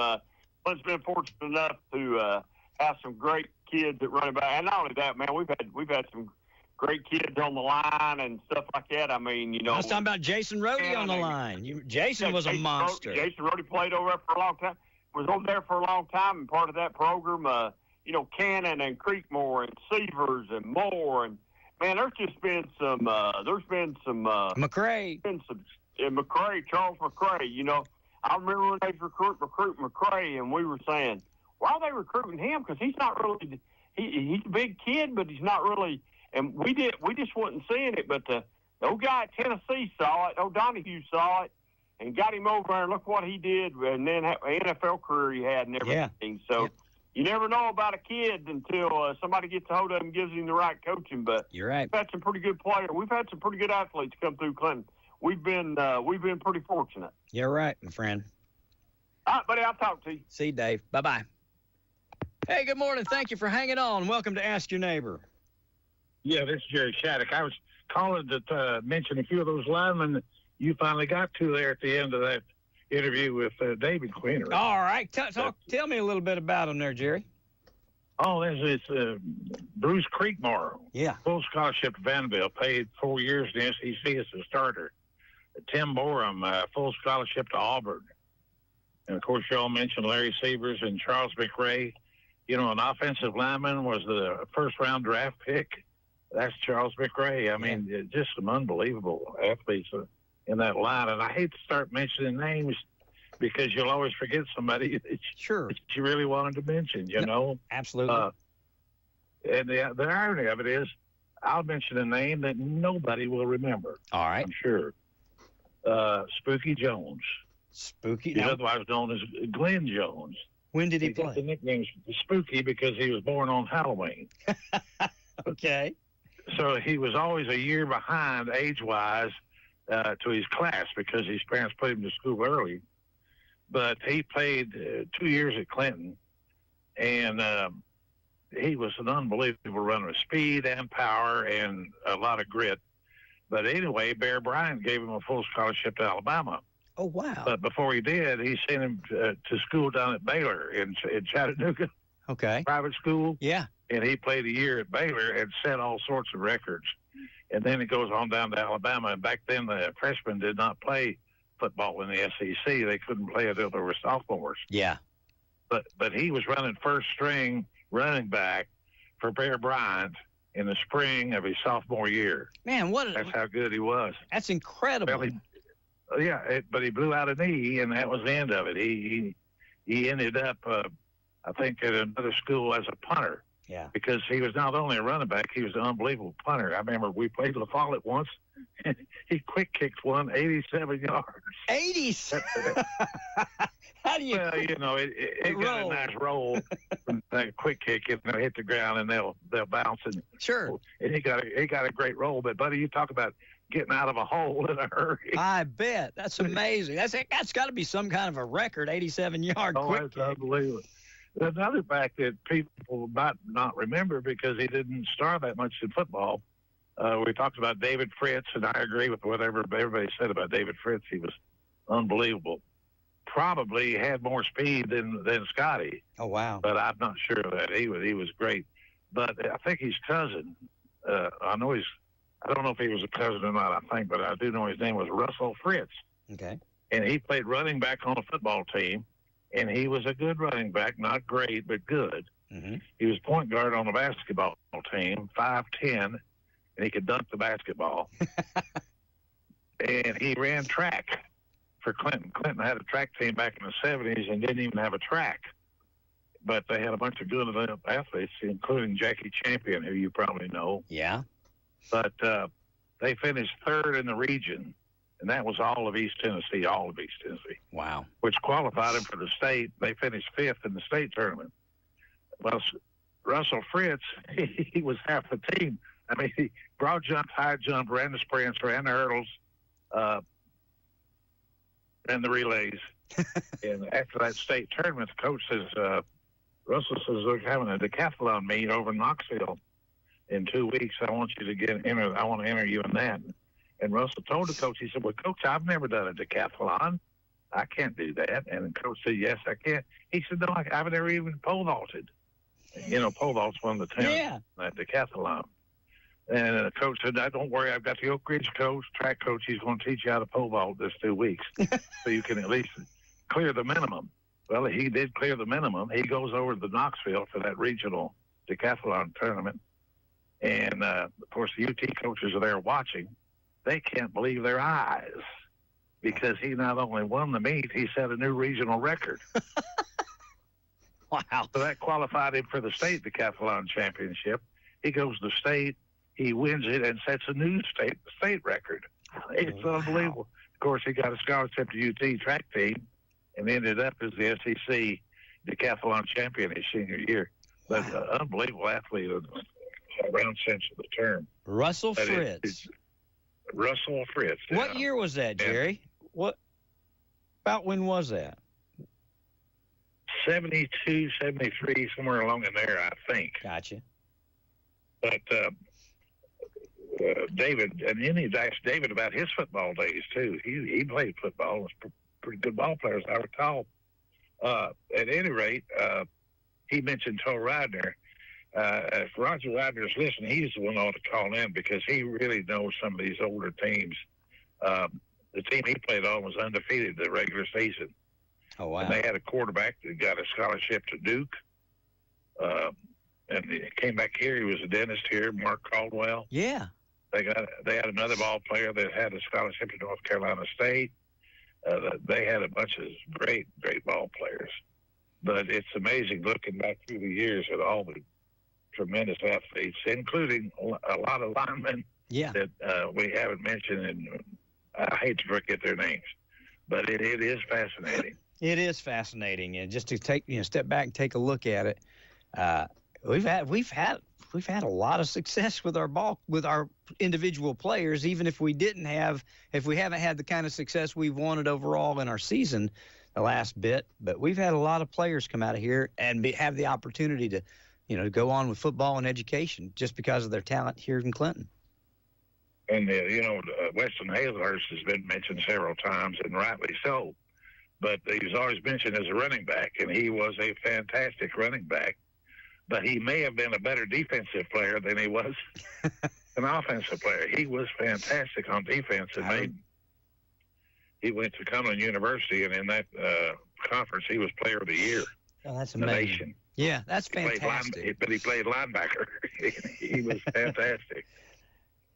One's been fortunate enough to have some great kids at running back, and not only that, man, we've had some great kids on the line and stuff like that. I mean, you know. I was talking about Jason Rhodey on the line. Jason was a monster. Jason Rhodey played over there for a long time. Was over there for a long time and part of that program. You know, Cannon and Creekmore and Severs and Moore and man, there's just been some. McCray. McCray, Charles McCray. You know, I remember when they recruiting McCray, and we were saying, why are they recruiting him? Because he's not really. He's a big kid, but he's not really. And we just wasn't seeing it. But the old guy at Tennessee saw it. O'Donohue saw it, and got him over there. And look what he did, and then the NFL career he had and everything. Yeah. So. Yeah. You never know about a kid until somebody gets a hold of him and gives him the right coaching. But you're right. We've had some pretty good players. We've had some pretty good athletes come through Clinton. We've been pretty fortunate. You're right, my friend. All right, buddy. I'll talk to you. See you, Dave. Bye-bye. Hey, good morning. Thank you for hanging on. Welcome to Ask Your Neighbor. Yeah, this is Jerry Shattuck. I was calling to mention a few of those linemen that you finally got to there at the end of that interview with David Queener. All right. Tell me a little bit about him there, Jerry. Oh, it's Bruce Creekmore. Yeah. Full scholarship to Vanderbilt, paid 4 years in the SEC as a starter. Tim Borum, full scholarship to Auburn. And, of course, you all mentioned Larry Severs and Charles McRae. You know, an offensive lineman was the first-round draft pick. That's Charles McRae. I mean, just some unbelievable athletes in that line. And I hate to start mentioning names because you'll always forget somebody that you really wanted to mention, you know? Absolutely. And the irony of it is I'll mention a name that nobody will remember. All right. I'm sure. Spooky Jones. Spooky? He's otherwise known as Glenn Jones. When did he got play? the nickname Spooky because he was born on Halloween. Okay. So he was always a year behind age-wise to his class because his parents put him to school early. But he played 2 years at Clinton, and he was an unbelievable runner, speed and power and a lot of grit. But anyway, Bear Bryant gave him a full scholarship to Alabama. Oh, wow. But before he did, he sent him to school down at Baylor in Chattanooga. Okay. Private school. Yeah. And he played a year at Baylor and set all sorts of records. And then he goes on down to Alabama. And back then, the freshmen did not play football in the SEC. They couldn't play until they were sophomores. Yeah. But he was running first string running back for Bear Bryant in the spring of his sophomore year. Man, that's how good he was. That's incredible. Well, but he blew out a knee, and that was the end of it. He ended up, I think, at another school as a punter. Yeah. Because he was not only a running back, he was an unbelievable punter. I remember we played La Follette once, and he quick kicked one 87 yards. 87? How do you? Well, you know, it got a nice roll from that quick kick, and they'll hit the ground, and they'll bounce. And sure. And he got a great roll. But buddy, you talk about getting out of a hole in a hurry. I bet. That's amazing. That's got to be some kind of a record, 87-yard quick that's kick. Unbelievable. Another fact that people might not remember because he didn't star that much in football. We talked about David Fritz, and I agree with whatever everybody said about David Fritz. He was unbelievable. Probably had more speed than Scotty. Oh, wow. But I'm not sure of that. He was great. But I think his cousin, I don't know if he was a cousin or not, but I do know his name was Russell Fritz. Okay. And he played running back on a football team, and he was a good running back, not great, but good. Mm-hmm. He was point guard on a basketball team, 5'10", and he could dunk the basketball. And he ran track for Clinton. Clinton had a track team back in the 70s and didn't even have a track. But they had a bunch of good athletes, including Jackie Champion, who you probably know. Yeah. But they finished third in the region, and that was all of East Tennessee. Wow. Which qualified him for the state. They finished fifth in the state tournament. Well, Russell Fritz, he was half the team. I mean, he broad jump, high jump, ran the sprints, ran the hurdles, ran the relays. And after that state tournament, the coach says, Russell says, look, having a decathlon meet over in Knoxville in 2 weeks. I want you to I want to enter you in that. And Russell told the coach, he said, well, Coach, I've never done a decathlon. I can't do that. And the coach said, yes, I can. He said, no, I've never even pole vaulted. Pole vault's one of the 10 at decathlon. And the coach said, don't worry, I've got the Oak Ridge coach, track coach. He's going to teach you how to pole vault this 2 weeks so you can at least clear the minimum. Well, he did clear the minimum. He goes over to Knoxville for that regional decathlon tournament. And, of course, the UT coaches are there watching. They can't believe their eyes because he not only won the meet, he set a new regional record. Wow. So that qualified him for the state decathlon championship. He goes to state, he wins it, and sets a new state record. It's unbelievable. Of course, he got a scholarship to UT track team and ended up as the SEC decathlon champion his senior year. But unbelievable athlete around sense of the term. Russell Fritz. Russell Fritz. What year was that, Jerry? About when was that? 72, 73, somewhere along in there, I think. Gotcha. But David, and then he asked David about his football days, too. He played football, was pretty good ball player, as I recall. At any rate, he mentioned Toe Ridner. If Roger Ridner is listening, he's the one who ought to call in because he really knows some of these older teams. The team he played on was undefeated the regular season. Oh, wow. And they had a quarterback that got a scholarship to Duke. And he came back here. He was a dentist here, Mark Caldwell. Yeah. They had another ball player that had a scholarship to North Carolina State. They had a bunch of great ball players. But it's amazing looking back through the years at all the tremendous athletes, including a lot of linemen that we haven't mentioned, and I hate to forget their names. But it is fascinating. It is fascinating, and just to take step back and take a look at it, we've had a lot of success with our individual players, even if we haven't had the kind of success we've wanted overall in our season the last bit. But we've had a lot of players come out of here and have the opportunity to go on with football and education just because of their talent here in Clinton. And Weston Hailhurst has been mentioned several times, and rightly so. But he was always mentioned as a running back, and he was a fantastic running back. But he may have been a better defensive player than he was an offensive player. He was fantastic on defense, and he went to Cumberland University, and in that conference, he was Player of the Year. Oh, that's in the amazing. nation. Yeah, that's fantastic. But he played linebacker. He was fantastic.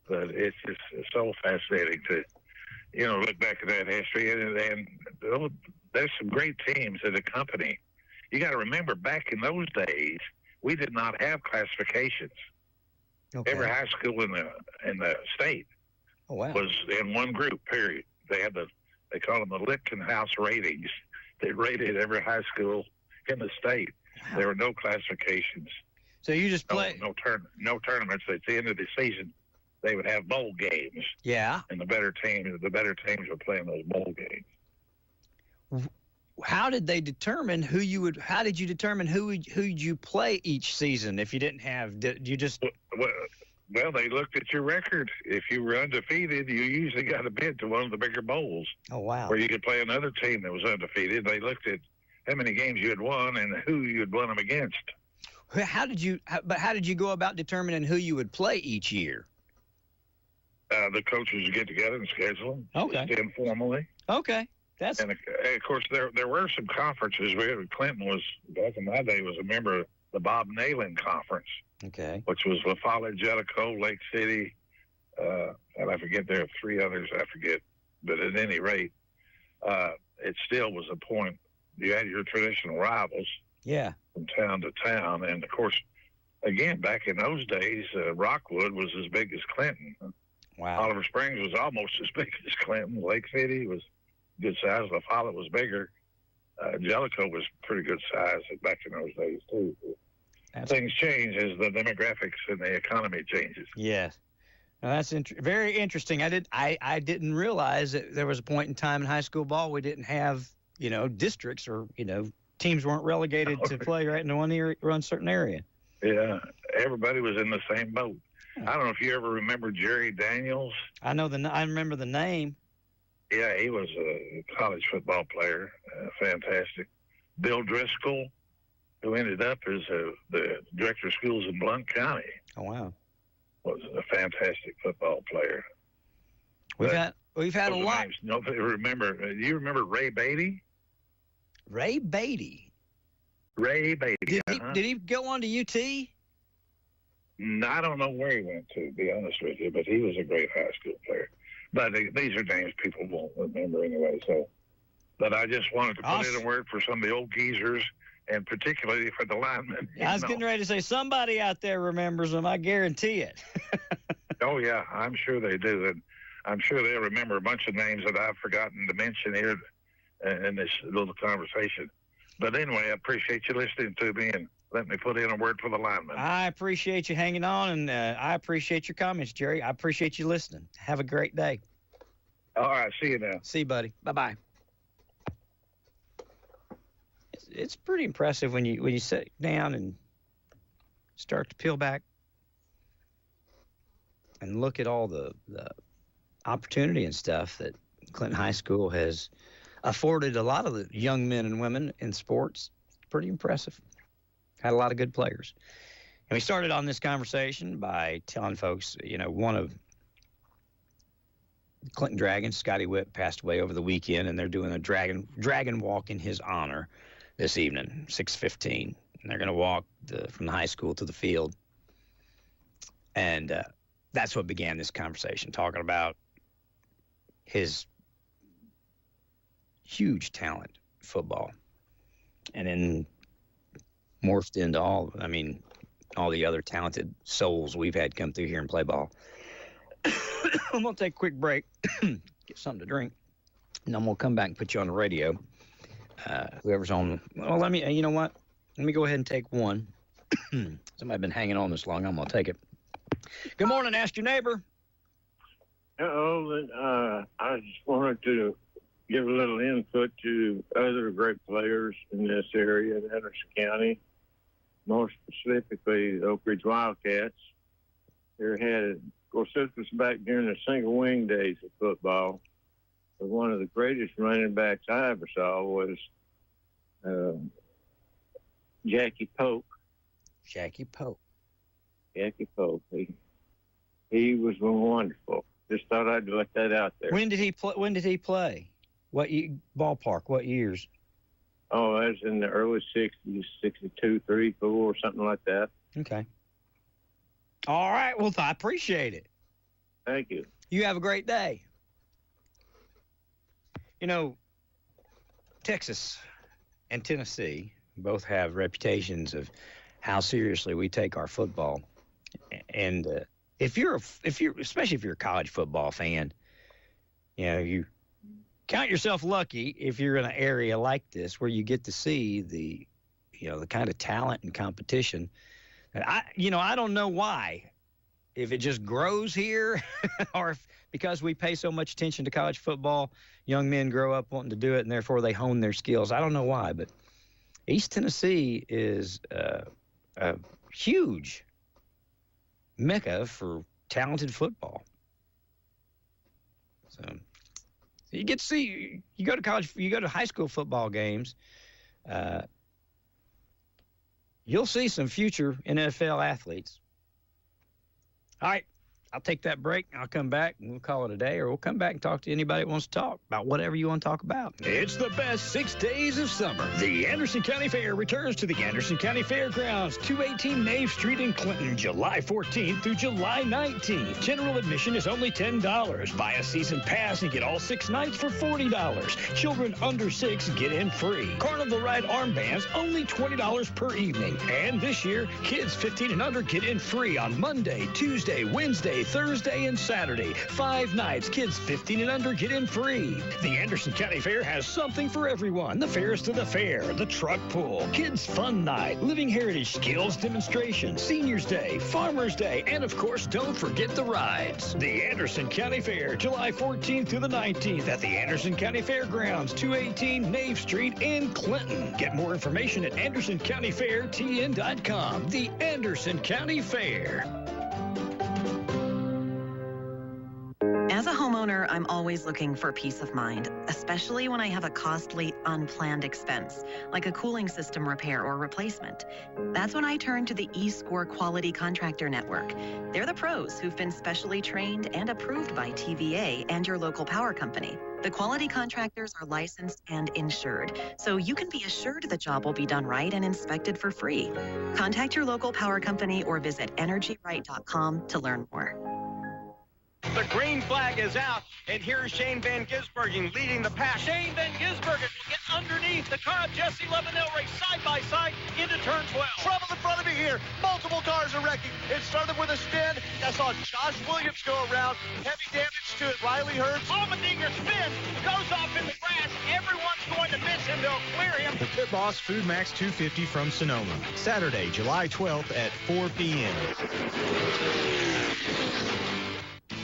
But it's just so fascinating to, look back at that history. And there's some great teams that accompany. You got to remember, back in those days, we did not have classifications. Okay. Every high school in the state was in one group. Period. They call them the Lichtenhouse ratings. They rated every high school in the state. Wow. There were no classifications. So you just play no tournaments. At the end of the season, they would have bowl games. Yeah. And the better teams would play in those bowl games. how did they determine who you would? How did you determine who you play each season if you didn't have? Did you just? Well, they looked at your record. If you were undefeated, you usually got a bid to one of the bigger bowls. Oh, wow. Where you could play another team that was undefeated. They looked at how many games you had won and who you had won them against. How did you go about determining who you would play each year? The coaches would get together and schedule them. Okay. Just informally. Okay. And of course, there were some conferences. Clinton was, back in my day, was a member of the Bob Nalen Conference. Okay. Which was La Follette, Jellicoe, Lake City, and I forget, there are three others I forget. But at any rate, it still was a point. You had your traditional rivals. Yeah. From town to town. And, of course, again, back in those days, Rockwood was as big as Clinton. Wow. Oliver Springs was almost as big as Clinton. Lake City was good size. La Follette was bigger. Jellicoe was pretty good size back in those days, too. Things change as the demographics and the economy changes. Yes. Now that's very interesting. I didn't realize that there was a point in time in high school ball we didn't have, districts or, teams weren't relegated to play right in one certain area. Yeah. Everybody was in the same boat. I don't know if you ever remember Jerry Daniels. I remember the name. Yeah, he was a college football player. Fantastic. Bill Driscoll, who ended up as the director of schools in Blount County. Oh, wow. Was a fantastic football player. We've had a lot. Names nobody remember. Do you remember Ray Beatty? Ray Beatty. Ray Beatty. Did he go on to UT? No, I don't know where he went to be honest with you, but he was a great high school player. But these are names people won't remember anyway. So, but I just wanted to put in a word for some of the old geezers, and particularly for the linemen. I was getting ready to say somebody out there remembers them. I guarantee it. Oh yeah, I'm sure they do, and I'm sure they'll remember a bunch of names that I've forgotten to mention here in this little conversation. But anyway, I appreciate you listening to me and let me put in a word for the linemen. I appreciate you hanging on, and I appreciate your comments, Jerry. I appreciate you listening. Have a great day. All right, see you now. See you, buddy. Bye-bye. It's pretty impressive when you sit down and start to peel back and look at all the opportunity and stuff that Clinton High School has afforded a lot of the young men and women in sports. It's pretty impressive. Had a lot of good players. And we started on this conversation by telling folks, one of Clinton Dragons, Scotty Whipp, passed away over the weekend, and they're doing a dragon walk in his honor this evening, 6:15. And they're going to walk from the high school to the field. And that's what began this conversation, talking about his huge talent, football, and then morphed into all the other talented souls we've had come through here and play ball. I'm going to take a quick break, get something to drink, and then we'll come back and put you on the radio. Whoever's on. Well, you know what? Let me go ahead and take one. Somebody been hanging on this long. I'm going to take it. Good morning, Ask Your Neighbor. Hello. I just wanted to give a little input to other great players in this area in Henderson County, more specifically the Oak Ridge Wildcats. Of course, this was back during the single wing days of football. But one of the greatest running backs I ever saw was Jackie Pope. Jackie Pope. He was wonderful. Just thought I'd let that out there. When did he play? What ballpark? What years? Oh, that was in the early 60s, 62, 3, 4, something like that. Okay. All right. Well, I appreciate it. Thank you. You have a great day. Texas and Tennessee both have reputations of how seriously we take our football. And especially if you're a college football fan, you count yourself lucky if you're in an area like this where you get to see the kind of talent and competition. I don't know why, if it just grows here or if because we pay so much attention to college football, young men grow up wanting to do it, and therefore they hone their skills. I don't know why, but East Tennessee is a huge mecca for talented football. So you get to see, you go to high school football games, you'll see some future NFL athletes. All right, I'll take that break. I'll come back and we'll call it a day, or we'll come back and talk to anybody that wants to talk about whatever you want to talk about. It's the best 6 days of summer. The Anderson County Fair returns to the Anderson County Fairgrounds, 218 Nave Street in Clinton, July 14th through July 19th. General admission is only $10. Buy a season pass and get all 6 nights for $40. Children under 6 get in free. Carnival ride armbands, only $20 per evening. And this year, kids 15 and under get in free on Monday, Tuesday, Wednesday, Thursday, and Saturday. 5 nights, kids 15 and under get in free. The Anderson County Fair has something for everyone. The Fairs to the Fair, the Truck Pull, Kids Fun Night, Living Heritage Skills Demonstration, Seniors Day, Farmers Day, and of course, don't forget the rides. The Anderson County Fair, July 14th through the 19th at the Anderson County Fairgrounds, 218 Nave Street in Clinton. Get more information at AndersonCountyFairTN.com. The Anderson County Fair. As a homeowner, I'm always looking for peace of mind, especially when I have a costly, unplanned expense, like a cooling system repair or replacement. That's when I turn to the eScore Quality Contractor Network. They're the pros who've been specially trained and approved by TVA and your local power company. The quality contractors are licensed and insured, so you can be assured the job will be done right and inspected for free. Contact your local power company or visit energyright.com to learn more. The green flag is out, and here's Shane Van Gisbergen leading the pack. Shane Van Gisbergen will get underneath the car of Jesse Lebanel, race side by side into turn 12. Trouble in front of me here. Multiple cars are wrecking. It started with a spin. I saw Josh Williams go around. Heavy damage to it. Riley Hurts. Allmendinger spins, goes off in the grass. Everyone's going to miss him. They'll clear him. The Pit Boss Food Max 250 from Sonoma. Saturday, July 12th at 4 p.m.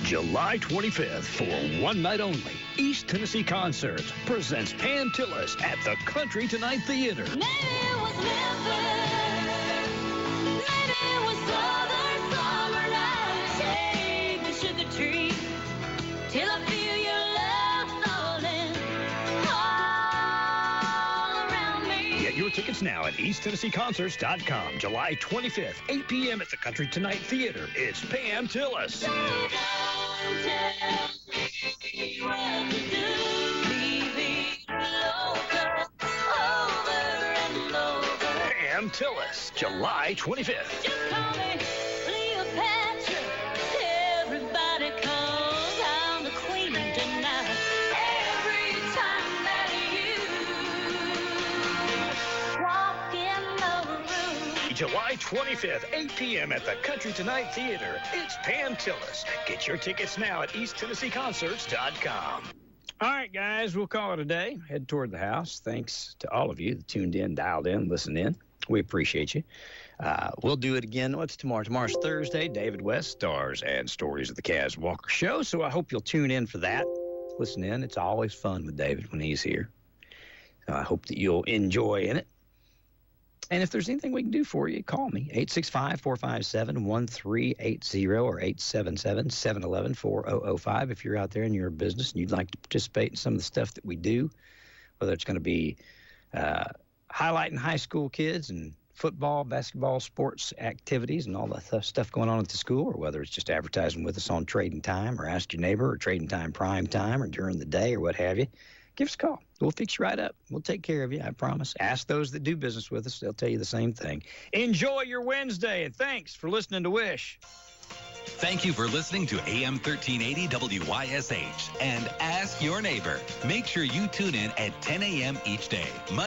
July 25th, for one night only, East Tennessee Concerts presents Pam Tillis at the Country Tonight Theater. Get your tickets now at EastTennesseeConcerts.com. July 25th, 8 p.m. at the Country Tonight Theater. It's Pam Tillis. Pam Tillis, July 25th. Just call me Cleopatra. Everybody calls I'm the queen tonight. Every time that you walk in the room. July 25th, 8 p.m. at the Country Tonight Theater. It's Pam Tillis. Get your tickets now at EastTennesseeConcerts.com. All right, guys, we'll call it a day. Head toward the house. Thanks to all of you that tuned in, dialed in, listened in. We appreciate you. We'll do it again. What's tomorrow? Tomorrow's Thursday. David West, Stars and Stories of the Kaz Walker Show. So I hope you'll tune in for that. Listen in. It's always fun with David when he's here. So I hope that you'll enjoy in it. And if there's anything we can do for you, call me, 865-457-1380 or 877-711-4005 if you're out there and you're a business and you'd like to participate in some of the stuff that we do, whether it's going to be highlighting high school kids and football, basketball, sports activities and all that stuff going on at the school, or whether it's just advertising with us on Trading Time or Ask Your Neighbor or Trading Time Prime Time or during the day or what have you, give us a call. We'll fix you right up. We'll take care of you, I promise. Ask those that do business with us. They'll tell you the same thing. Enjoy your Wednesday, and thanks for listening to WYSH. Thank you for listening to AM 1380 WYSH and Ask Your Neighbor. Make sure you tune in at 10 a.m. each day.